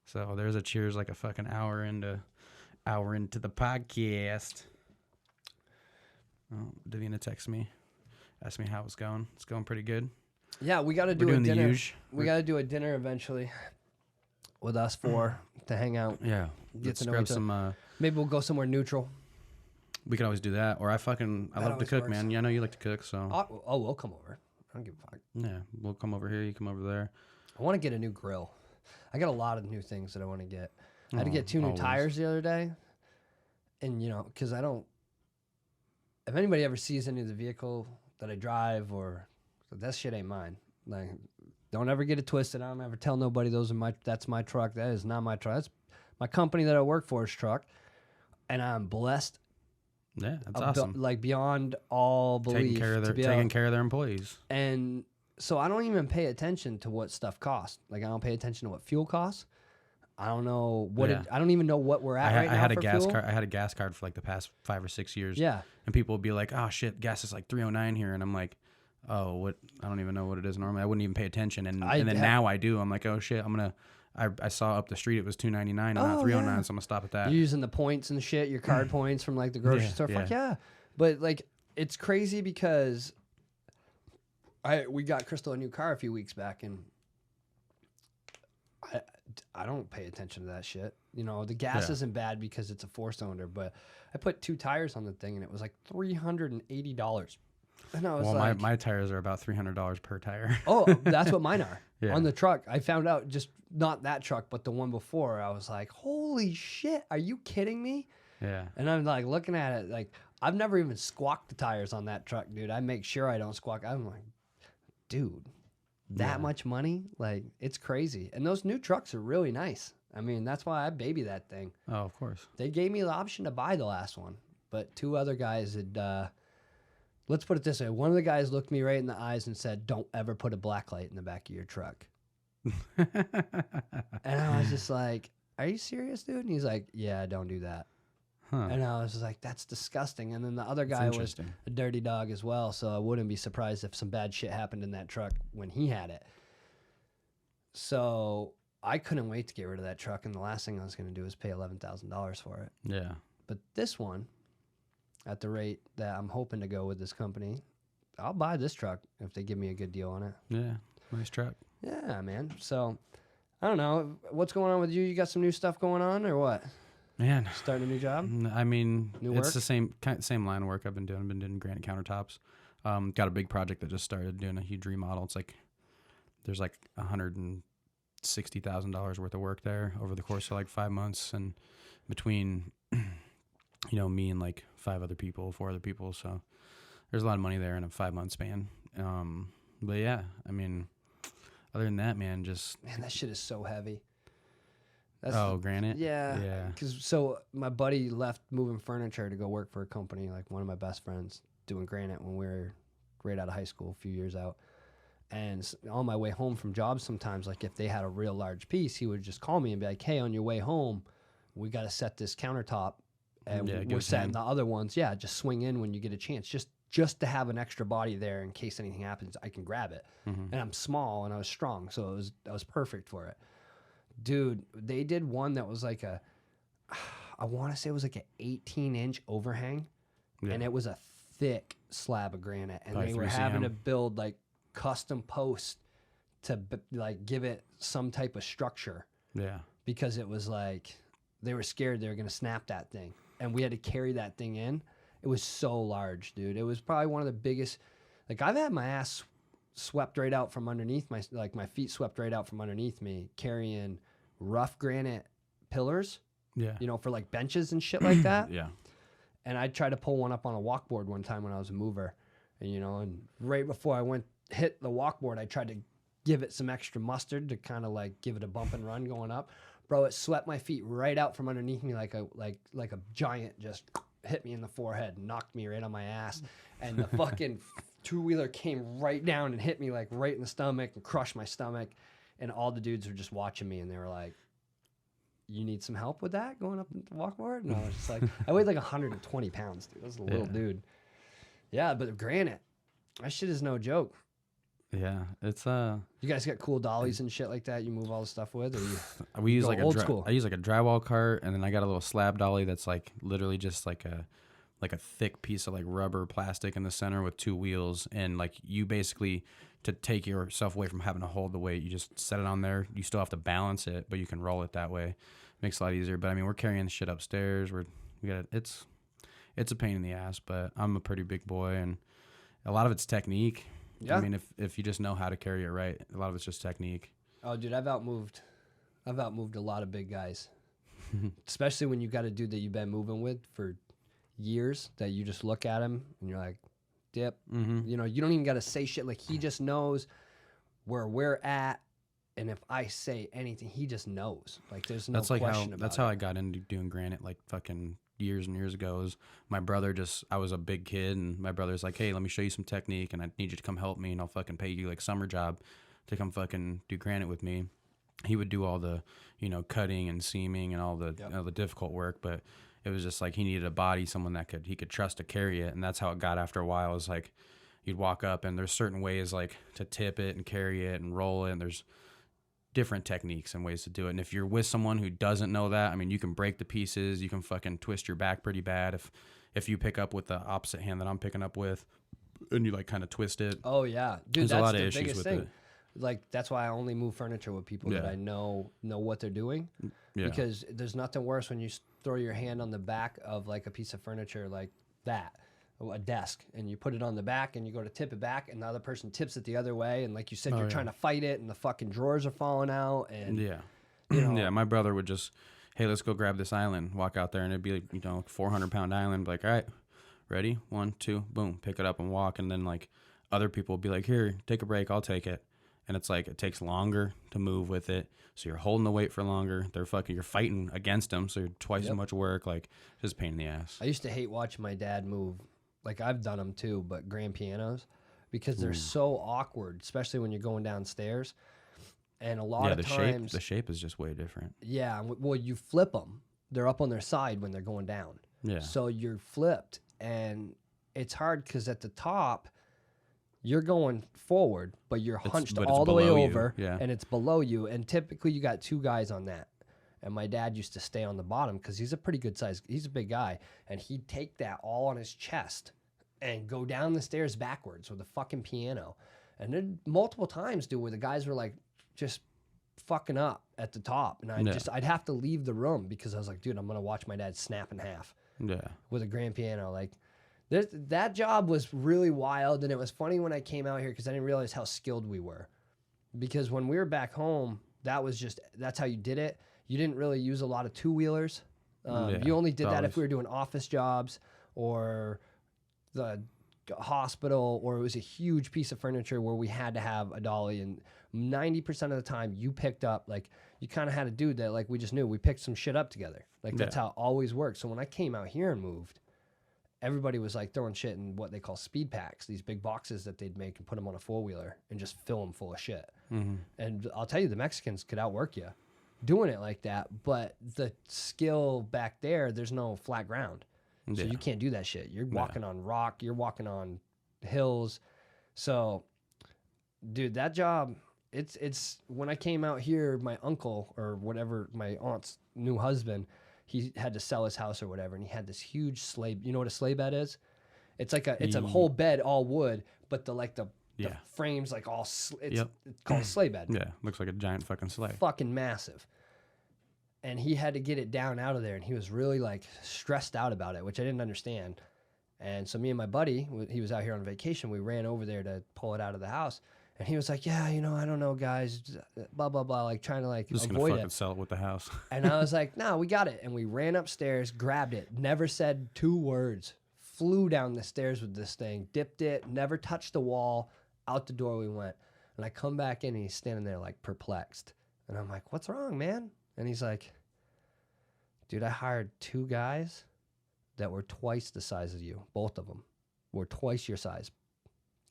So there's a cheers like a fucking hour into the podcast. Oh, Davina texted me, asked me how it's going. It's going pretty good. Yeah, we got to We're do a doing the dinner. huge. We got to do a dinner eventually with us four to hang out. Yeah. Get Let's to know grab each other. some. Maybe we'll go somewhere neutral. We could always do that. Or I love to always cook, works. man. Yeah, I know you like to cook, so We'll come over. I don't give a fuck. yeah, we'll come over here. You come over there. I want to get a new grill. I got a lot of new things that I want to get. I had to get 2 new always. tires the other day, and because I don't. If anybody ever sees any of the vehicle that I drive, or that shit ain't mine. Like, don't ever get it twisted. I don't ever tell nobody that's my truck. That is not my truck. That's my company that I work for's truck, and I'm blessed. Yeah, that's awesome. Like beyond all belief. Taking care of their employees. And so I don't even pay attention to what stuff costs. Like I don't pay attention to what fuel costs. I don't know what I don't even know what we're at right now. I had a for gas fuel. card. I had a gas card for like the past 5 or 6 years. Yeah. And people would be like, "Oh shit, gas is like $3.09 here," and I'm like, "Oh, what? I don't even know what it is normally. I wouldn't even pay attention." And then now I do. I'm like, "Oh shit, I saw up the street it was $2.99 and not $3.09, so I'm gonna stop at that." You're using the points and shit, your card points from like the grocery store. Fuck yeah. But like it's crazy because we got Crystal a new car a few weeks back, and I don't pay attention to that shit. The gas isn't bad because it's a 4-cylinder, but I put 2 tires on the thing and it was like $380. And I was like, my tires are about $300 per tire. oh, that's what mine are. Yeah. On the truck. I found out just not that truck, but the one before. I was like, holy shit, are you kidding me? Yeah. And I'm like looking at it like I've never even squawked the tires on that truck, dude. I make sure I don't squawk. I'm like, dude, that much money? Like, it's crazy. And those new trucks are really nice. I mean, that's why I baby that thing. Oh, of course. They gave me the option to buy the last one, but 2 other guys had, let's put it this way. One of the guys looked me right in the eyes and said, don't ever put a black light in the back of your truck. And I was just like, are you serious, dude? And he's like, yeah, don't do that. Huh. And I was just like, that's disgusting. And then the other guy was a dirty dog as well, so I wouldn't be surprised if some bad shit happened in that truck when he had it. So I couldn't wait to get rid of that truck, and the last thing I was going to do is pay $11,000 for it. Yeah. But this one, at the rate that I'm hoping to go with this company, I'll buy this truck if they give me a good deal on it. Yeah. Nice truck. Yeah, man. So I don't know. What's going on with you? You got some new stuff going on or what? Man, Starting a new job? I mean, New it's work? the same line of work I've been doing. I've been doing granite countertops. Got a big project that just started, doing a huge remodel. It's like there's like $160,000 worth of work there over the course of like 5 months, and between me and like 4 other people. So there's a lot of money there in a 5-month span. But yeah, I mean, other than that, man, that shit is so heavy. Granite? Yeah. Yeah. So my buddy left moving furniture to go work for a company, like one of my best friends, doing granite when we were right out of high school, a few years out. And on my way home from jobs sometimes, like if they had a real large piece, he would just call me and be like, hey, on your way home, we got to set this countertop. And we're setting the other ones. Yeah, just swing in when you get a chance. Just to have an extra body there in case anything happens, I can grab it. Mm-hmm. And I'm small and I was strong, so I was perfect for it. Dude, they did one that was like I want to say it was like an 18-inch overhang, and it was a thick slab of granite, and Probably they were 3 having to cm. build like custom posts to like give it some type of structure Yeah. because it was like they were scared they were gonna snap that thing, and we had to carry that thing in. It was so large, dude. It was probably one of the biggest. Like I've had my ass swept right out from underneath my feet swept right out from underneath me carrying rough granite pillars, Yeah. you know, for like benches and shit like that. Yeah. And I tried to pull one up on a walkboard one time when I was a mover, and you know, and right before I hit the walkboard, I tried to give it some extra mustard to kind of like give it a bump and run going up. Bro, it swept my feet right out from underneath me like a giant just hit me in the forehead and knocked me right on my ass. And the fucking two-wheeler came right down and hit me like right in the stomach and crushed my stomach. And all the dudes were just watching me and they were like, you need some help with that going up the walkboard? And I was just like, I weighed like 120 pounds, dude. I was a little dude. Yeah, but granite, that shit is no joke. Yeah. It's You guys got cool dollies and shit like that you move all the stuff with? Or you, we use go like old school? I use like a drywall cart, and then I got a little slab dolly that's like literally just like a thick piece of like rubber plastic in the center with 2 wheels, and like you basically, to take yourself away from having to hold the weight, you just set it on there. You still have to balance it, but you can roll it that way. Makes it a lot easier. But I mean, we're carrying the shit upstairs. It's a pain in the ass, but I'm a pretty big boy, and a lot of it's technique. Yeah. I mean, if you just know how to carry it right, a lot of it's just technique. Oh, dude, I've outmoved a lot of big guys, especially when you got a dude that you've been moving with for years that you just look at him and you're like, dip. Mm-hmm. You know, you don't even got to say shit. Like he just knows where we're at, and if I say anything, he just knows. Like there's no question about it. That's how I got into doing granite like fucking years and years ago. Is my brother I was a big kid, and my brother's like, hey, let me show you some technique, and I need you to come help me, and I'll fucking pay you like summer job to come fucking do granite with me. He would do all the, you know, cutting and seaming and all the the difficult work, but it was just like he needed a body, someone that he could trust to carry it, and that's how it got after a while. Is like you'd walk up, and there's certain ways like to tip it and carry it and roll it, and there's different techniques and ways to do it. And if you're with someone who doesn't know that, I mean, you can break the pieces, you can fucking twist your back pretty bad if you pick up with the opposite hand that I'm picking up with, and you like kind of twist it. Oh yeah, dude, There's that's a lot the of issues biggest with thing. it. Like that's why I only move furniture with people that I know what they're doing. Yeah. Because there's nothing worse when you throw your hand on the back of like a piece of furniture like that, a desk, and you put it on the back and you go to tip it back and the other person tips it the other way, and like you said, you're trying to fight it and the fucking drawers are falling out, and Yeah. you know, Yeah, my brother would just, hey, let's go grab this island, walk out there, and it'd be like, you know, 400-pound island, be like, all right, ready, 1, 2, boom, pick it up and walk. And then like other people would be like, here, take a break, I'll take it. And it's like it takes longer to move with it, so you're holding the weight for longer. You're fighting against them, so you're twice as much work. Like just a pain in the ass. I used to hate watching my dad move. Like I've done them too, but grand pianos, because they're so awkward, especially when you're going downstairs. And a lot of times, the shape is just way different. yeah, well, you flip them. They're up on their side when they're going down. Yeah. So you're flipped, and it's hard because at the top, you're going forward, but you're hunched all the way below you. over, Yeah. and it's below you. And typically, you got 2 guys on that. And my dad used to stay on the bottom because he's a pretty good size. He's a big guy, and he'd take that all on his chest and go down the stairs backwards with a fucking piano. And then multiple times, dude, where the guys were like just fucking up at the top, and I'd have to leave the room because I was like, dude, I'm gonna watch my dad snap in half with a grand piano. Like that job was really wild, and it was funny when I came out here because I didn't realize how skilled we were. Because when we were back home, that's how you did it. You didn't really use a lot of 2-wheelers. You only did that if we were doing office jobs or the hospital, or it was a huge piece of furniture where we had to have a dolly. And 90% of the time you picked up, like you kind of had a dude that like we just knew we picked some shit up together. Like that's how it always worked. So when I came out here and moved, everybody was like throwing shit in what they call speed packs, these big boxes that they'd make and put them on a 4-wheeler and just fill them full of shit. And I'll tell you, the Mexicans could outwork you doing it like that, but the skill back there's no flat ground. So you can't do that shit. You're walking on rock, you're walking on hills. So dude, that job, it's when I came out here, my uncle or whatever, my aunt's new husband, he had to sell his house or whatever, and he had this huge sleigh. You know what a sleigh bed is? It's like it's a whole bed, all wood, but the Yeah. frames like all it's Yep. called a sleigh bed. Yeah, looks like a giant fucking sleigh. Fucking massive. And he had to get it down out of there, and he was really like stressed out about it, which I didn't understand. And so me and my buddy, he was out here on vacation, we ran over there to pull it out of the house. And he was like, yeah, you know, I don't know, guys, blah, blah, blah, like trying to like Just gonna avoid fucking it. sell it with the house. And I was like, no, we got it. And we ran upstairs, grabbed it, never said 2 words, flew down the stairs with this thing, dipped it, never touched the wall, out the door we went. And I come back in and he's standing there like perplexed. And I'm like, what's wrong, man? And he's like, dude, I hired 2 guys that were twice the size of you. Both of them were twice your size.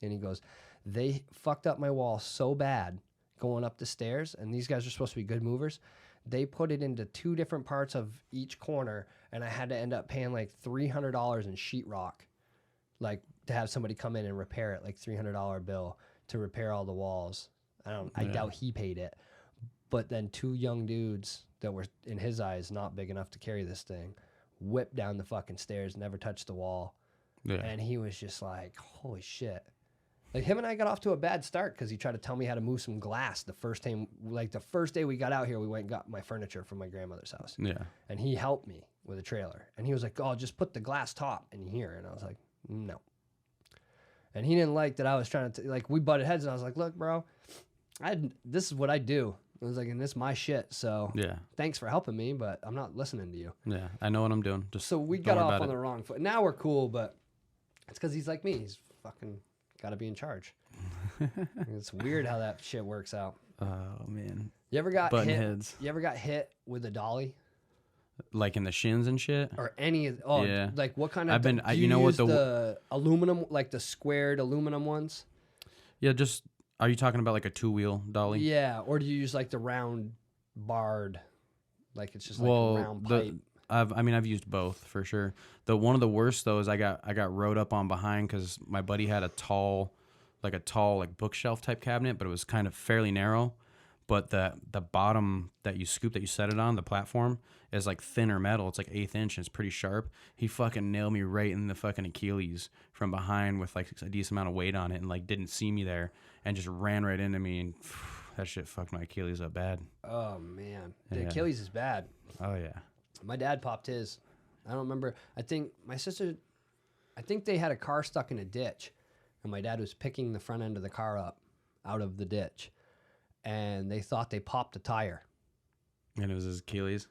And he goes, they fucked up my wall so bad going up the stairs, and these guys are supposed to be good movers. They put it into 2 different parts of each corner, and I had to end up paying like $300 in sheetrock, like to have somebody come in and repair it, like $300 bill to repair all the walls. I doubt he paid it. But then 2 young dudes that were, in his eyes, not big enough to carry this thing, whipped down the fucking stairs, never touched the wall. Yeah. And he was just like, holy shit. Like, him and I got off to a bad start because he tried to tell me how to move some glass the first time. Like, the first day we got out here, we went and got my furniture from my grandmother's house. Yeah. And he helped me with a trailer. And he was like, oh, just put the glass top in here. And I was like, no. And he didn't like that I was trying to, like, we butted heads. And I was like, look, bro, this is what I do. I was like, and this is my shit. So Yeah. thanks for helping me, but I'm not listening to you. Yeah. I know what I'm doing. Just So we got off on the wrong foot. Now we're cool, but it's because he's like me. He's fucking got to be in charge. It's weird how that shit works out. Oh man. You ever got Button hit? heads. You ever got hit with a dolly Like in the shins and shit. or any? Oh, Yeah. like what kind of? Do you you know what use the aluminum, like the squared aluminum ones? Yeah. Just are you talking about like a 2-wheel dolly? Yeah, or do you use like the round barred, like it's just like a round pipe? I've used both for sure. One of the worst though is I got rode up on behind because my buddy had a tall bookshelf type cabinet, but it was kind of fairly narrow. But the bottom that you set it on, the platform, is like thinner metal. It's like 1/8 inch and it's pretty sharp. He fucking nailed me right in the fucking Achilles from behind with like a decent amount of weight on it and like didn't see me there and just ran right into me and that shit fucked my Achilles up bad. Oh man, the Yeah. Achilles is bad. Oh yeah. My dad popped his. I don't remember. I think my sister, they had a car stuck in a ditch, and my dad was picking the front end of the car up out of the ditch, and they thought they popped a tire. And it was his Achilles.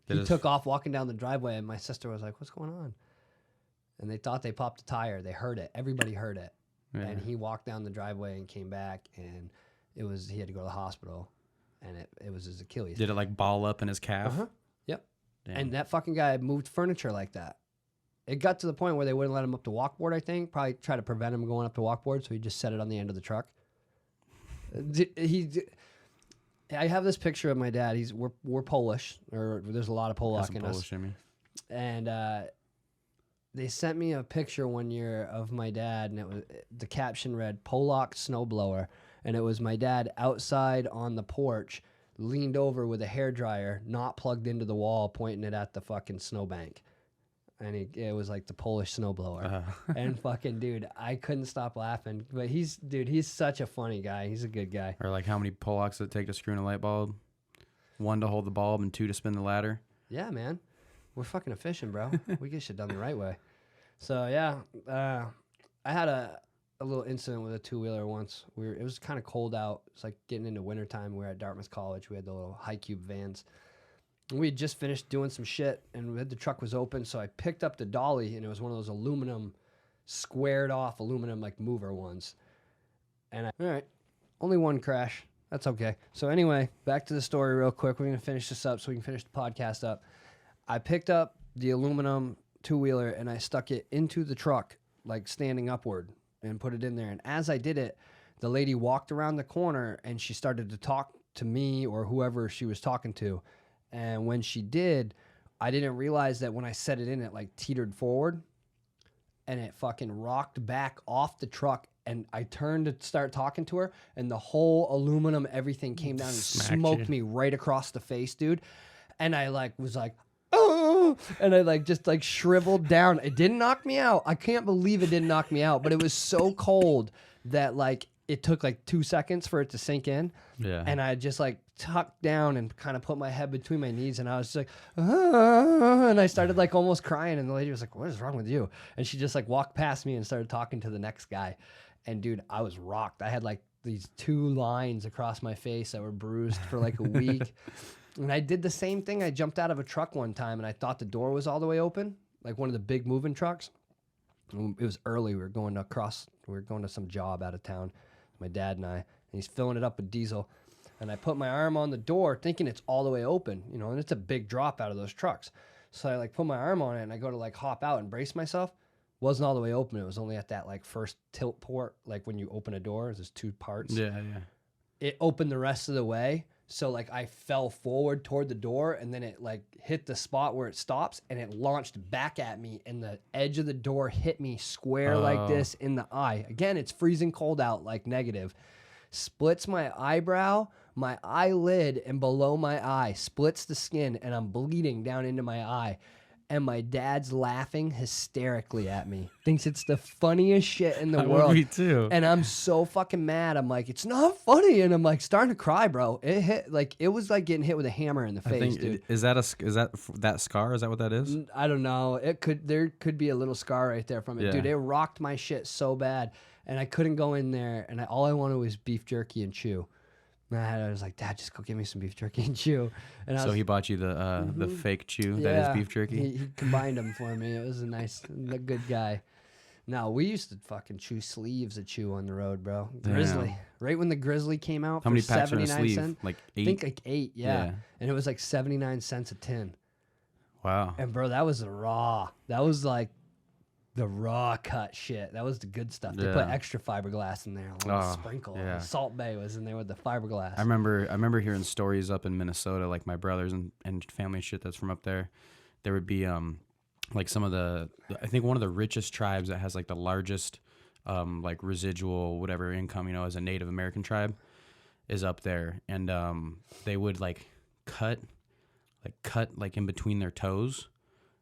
He took off walking down the driveway, and my sister was like, what's going on? And they thought they popped a tire. They heard it. Everybody heard it. Yeah. And he walked down the driveway and came back, and he had to go to the hospital, and it was his Achilles. Did it like ball up in his calf? Uh-huh. Yep. Damn. And that fucking guy moved furniture like that. It got to the point where they wouldn't let him up to walkboard, I think. Probably try to prevent him going up to walkboard, so he just set it on the end of the truck. I have this picture of my dad. We're Polish, or there's a lot of Polak in Polish us. in me. And they sent me a picture one year of my dad, and the caption read "Polak snowblower," and it was my dad outside on the porch, leaned over with a hairdryer, not plugged into the wall, pointing it at the fucking snowbank. And it was like the Polish snowblower. And fucking, dude, I couldn't stop laughing. But he's such a funny guy. He's a good guy. Or like how many Polacks does it take to screw in a light bulb? 1 to hold the bulb and 2 to spin the ladder. Yeah, man. We're fucking efficient, bro. We get shit done the right way. So, yeah. I had a little incident with a 2-wheeler once. It was kind of cold out. It's like getting into wintertime. We were at Dartmouth College. We had the little high cube vans. And we had just finished doing some shit, and the truck was open, so I picked up the dolly, and it was one of those aluminum, squared off aluminum like mover ones. And all right, only one crash. That's okay. So anyway, back to the story real quick. We're going to finish this up so we can finish the podcast up. I picked up the aluminum 2-wheeler, and I stuck it into the truck, like standing upward, and put it in there. And as I did it, the lady walked around the corner, and she started to talk to me or whoever she was talking to. And when she did, I didn't realize that when I set it in, it like teetered forward and it fucking rocked back off the truck. And I turned to start talking to her, and the whole aluminum, everything came down and smoked me right across the face, dude. And I was like, oh, and I like just like shriveled down. It didn't knock me out. I can't believe it didn't knock me out, but it was so cold that like it took like 2 seconds for it to sink in. Yeah. And I just like tucked down and kind of put my head between my knees, and I was just like, and I started like almost crying, and the lady was like, "What is wrong with you?" And she just like walked past me and started talking to the next guy. And dude, I was rocked. I had like these 2 lines across my face that were bruised for like a week. And I did the same thing. I jumped out of a truck one time, and I thought the door was all the way open, like one of the big moving trucks. And it was early. We were going to some job out of town, my dad and I, and he's filling it up with diesel. And I put my arm on the door thinking it's all the way open, you know, and it's a big drop out of those trucks. So I like put my arm on it, and I go to like hop out and brace myself. Wasn't all the way open. It was only at that like first tilt port, like when you open a door, there's 2 parts. Yeah, yeah. It opened the rest of the way. So like I fell forward toward the door, and then it like hit the spot where it stops, and it launched back at me, and the edge of the door hit me square like this in the eye. Again, it's freezing cold out, like negative. Splits my eyebrow, my eyelid, and below my eye. Splits the skin, and I'm bleeding down into my eye. And my dad's laughing hysterically at me. Thinks it's the funniest shit in the world. Would be too. And I'm so fucking mad. I'm like, it's not funny. And I'm like starting to cry, bro. It was like getting hit with a hammer in the face, dude. Is that scar? Is that what that is? I don't know. There could be a little scar right there from it. Yeah. Dude, it rocked my shit so bad. And I couldn't go in there. And all I wanted was beef jerky and chew. And I was like, Dad, just go get me some beef jerky and chew. And So he bought you the fake chew that is beef jerky? He combined them for me. It was a good guy. No, we used to fucking chew sleeves of chew on the road, bro. Grizzly. Damn. Right when the Grizzly came out How for many packs are in a 79 sleeve? cents. Like I 8? think like 8, yeah. Yeah. And it was like 79 cents a tin. Wow. And bro, that was the raw. That was like the raw cut shit. That was the good stuff. They put Yeah. extra fiberglass in there. A little Oh, sprinkle. yeah. Salt Bay was in there with the fiberglass. I remember hearing stories up in Minnesota, like my brothers and family shit that's from up there. There would be like some of I think one of the richest tribes that has like the largest like residual whatever income, you know, as a Native American tribe is up there, and they would like cut like in between their toes.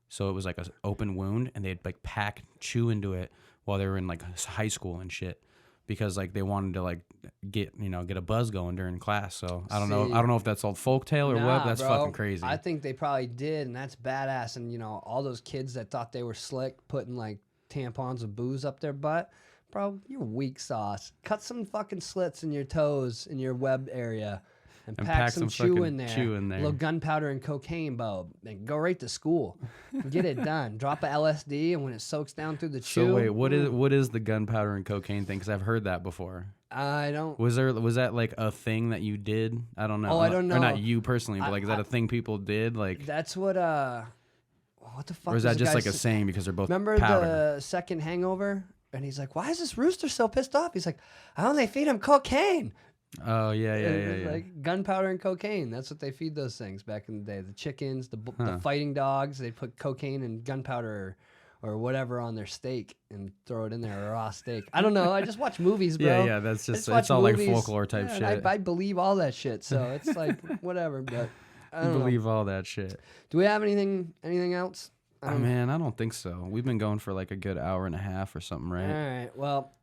So it was like an open wound, and they'd like pack chew into it while they were in like high school and shit, because like they wanted to like get a buzz going during class. So I don't know if that's all folktale or what. That's bro, fucking crazy. I think they probably did, and that's badass. And you know, all those kids that thought they were slick putting like tampons of booze up their butt, bro, you're weak sauce. Cut some fucking slits in your toes in your web area. And pack some chew in there. A little gunpowder and cocaine, Bo. And go right to school. Get it done. Drop a LSD, and when it soaks down through the chew. So wait, what is the gunpowder and cocaine thing? Because I've heard that before. I don't. Was that like a thing that you did? I don't know. Oh, I don't know. Or not you personally, but like is that a thing people did? Like that's what the fuck? Or is that just like a saying because they're both Remember powder? the second Hangover? And he's like, "Why is this rooster so pissed off?" He's like, "I only feed him cocaine." Oh yeah. Like gunpowder and cocaine. That's what they feed those things back in the day. The chickens, the fighting dogs. They put cocaine and gunpowder or whatever on their steak and throw it in there, a raw steak. I don't know. I just watch movies, bro. Yeah. That's just it's all movies. Like folklore type shit. I believe all that shit. So it's like whatever. But I don't believe know. all that shit. Do we have anything else? Man, I don't think so. We've been going for like a good hour and a half or something, right? All right. Well,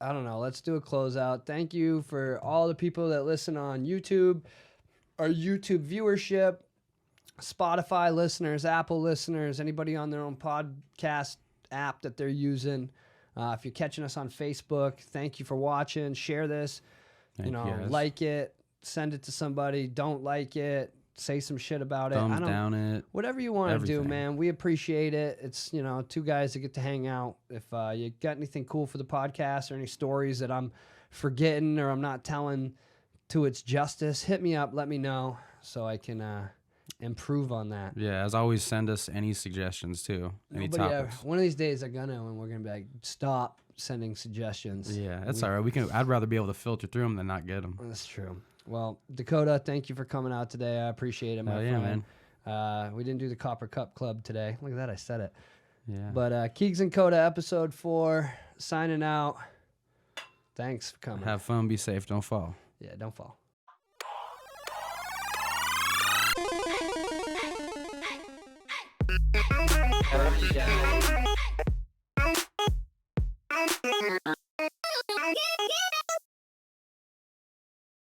I don't know. Let's do a closeout. Thank you for all the people that listen on YouTube, our YouTube viewership, Spotify listeners, Apple listeners, anybody on their own podcast app that they're using. If you're catching us on Facebook, thank you for watching. Share this. Like it. Send it to somebody. Don't like it. Say some shit about it. Thumbs down it. Whatever you want to do, man. We appreciate it. It's, two guys that get to hang out. If you got anything cool for the podcast or any stories that I'm forgetting or I'm not telling to its justice, hit me up. Let me know so I can improve on that. Yeah, as always, send us any suggestions too. Any topics. One of these days and we're going to be like, stop sending suggestions. Yeah, that's all right. I'd rather be able to filter through them than not get them. That's true. Well, Dakota, thank you for coming out today. I appreciate it, my friend. Man. We didn't do the Copper Cup Club today. Look at that, I said it. Yeah. But Keegs Kota, episode 4, signing out. Thanks for coming. Have fun, be safe, don't fall. Yeah, don't fall. Everybody down.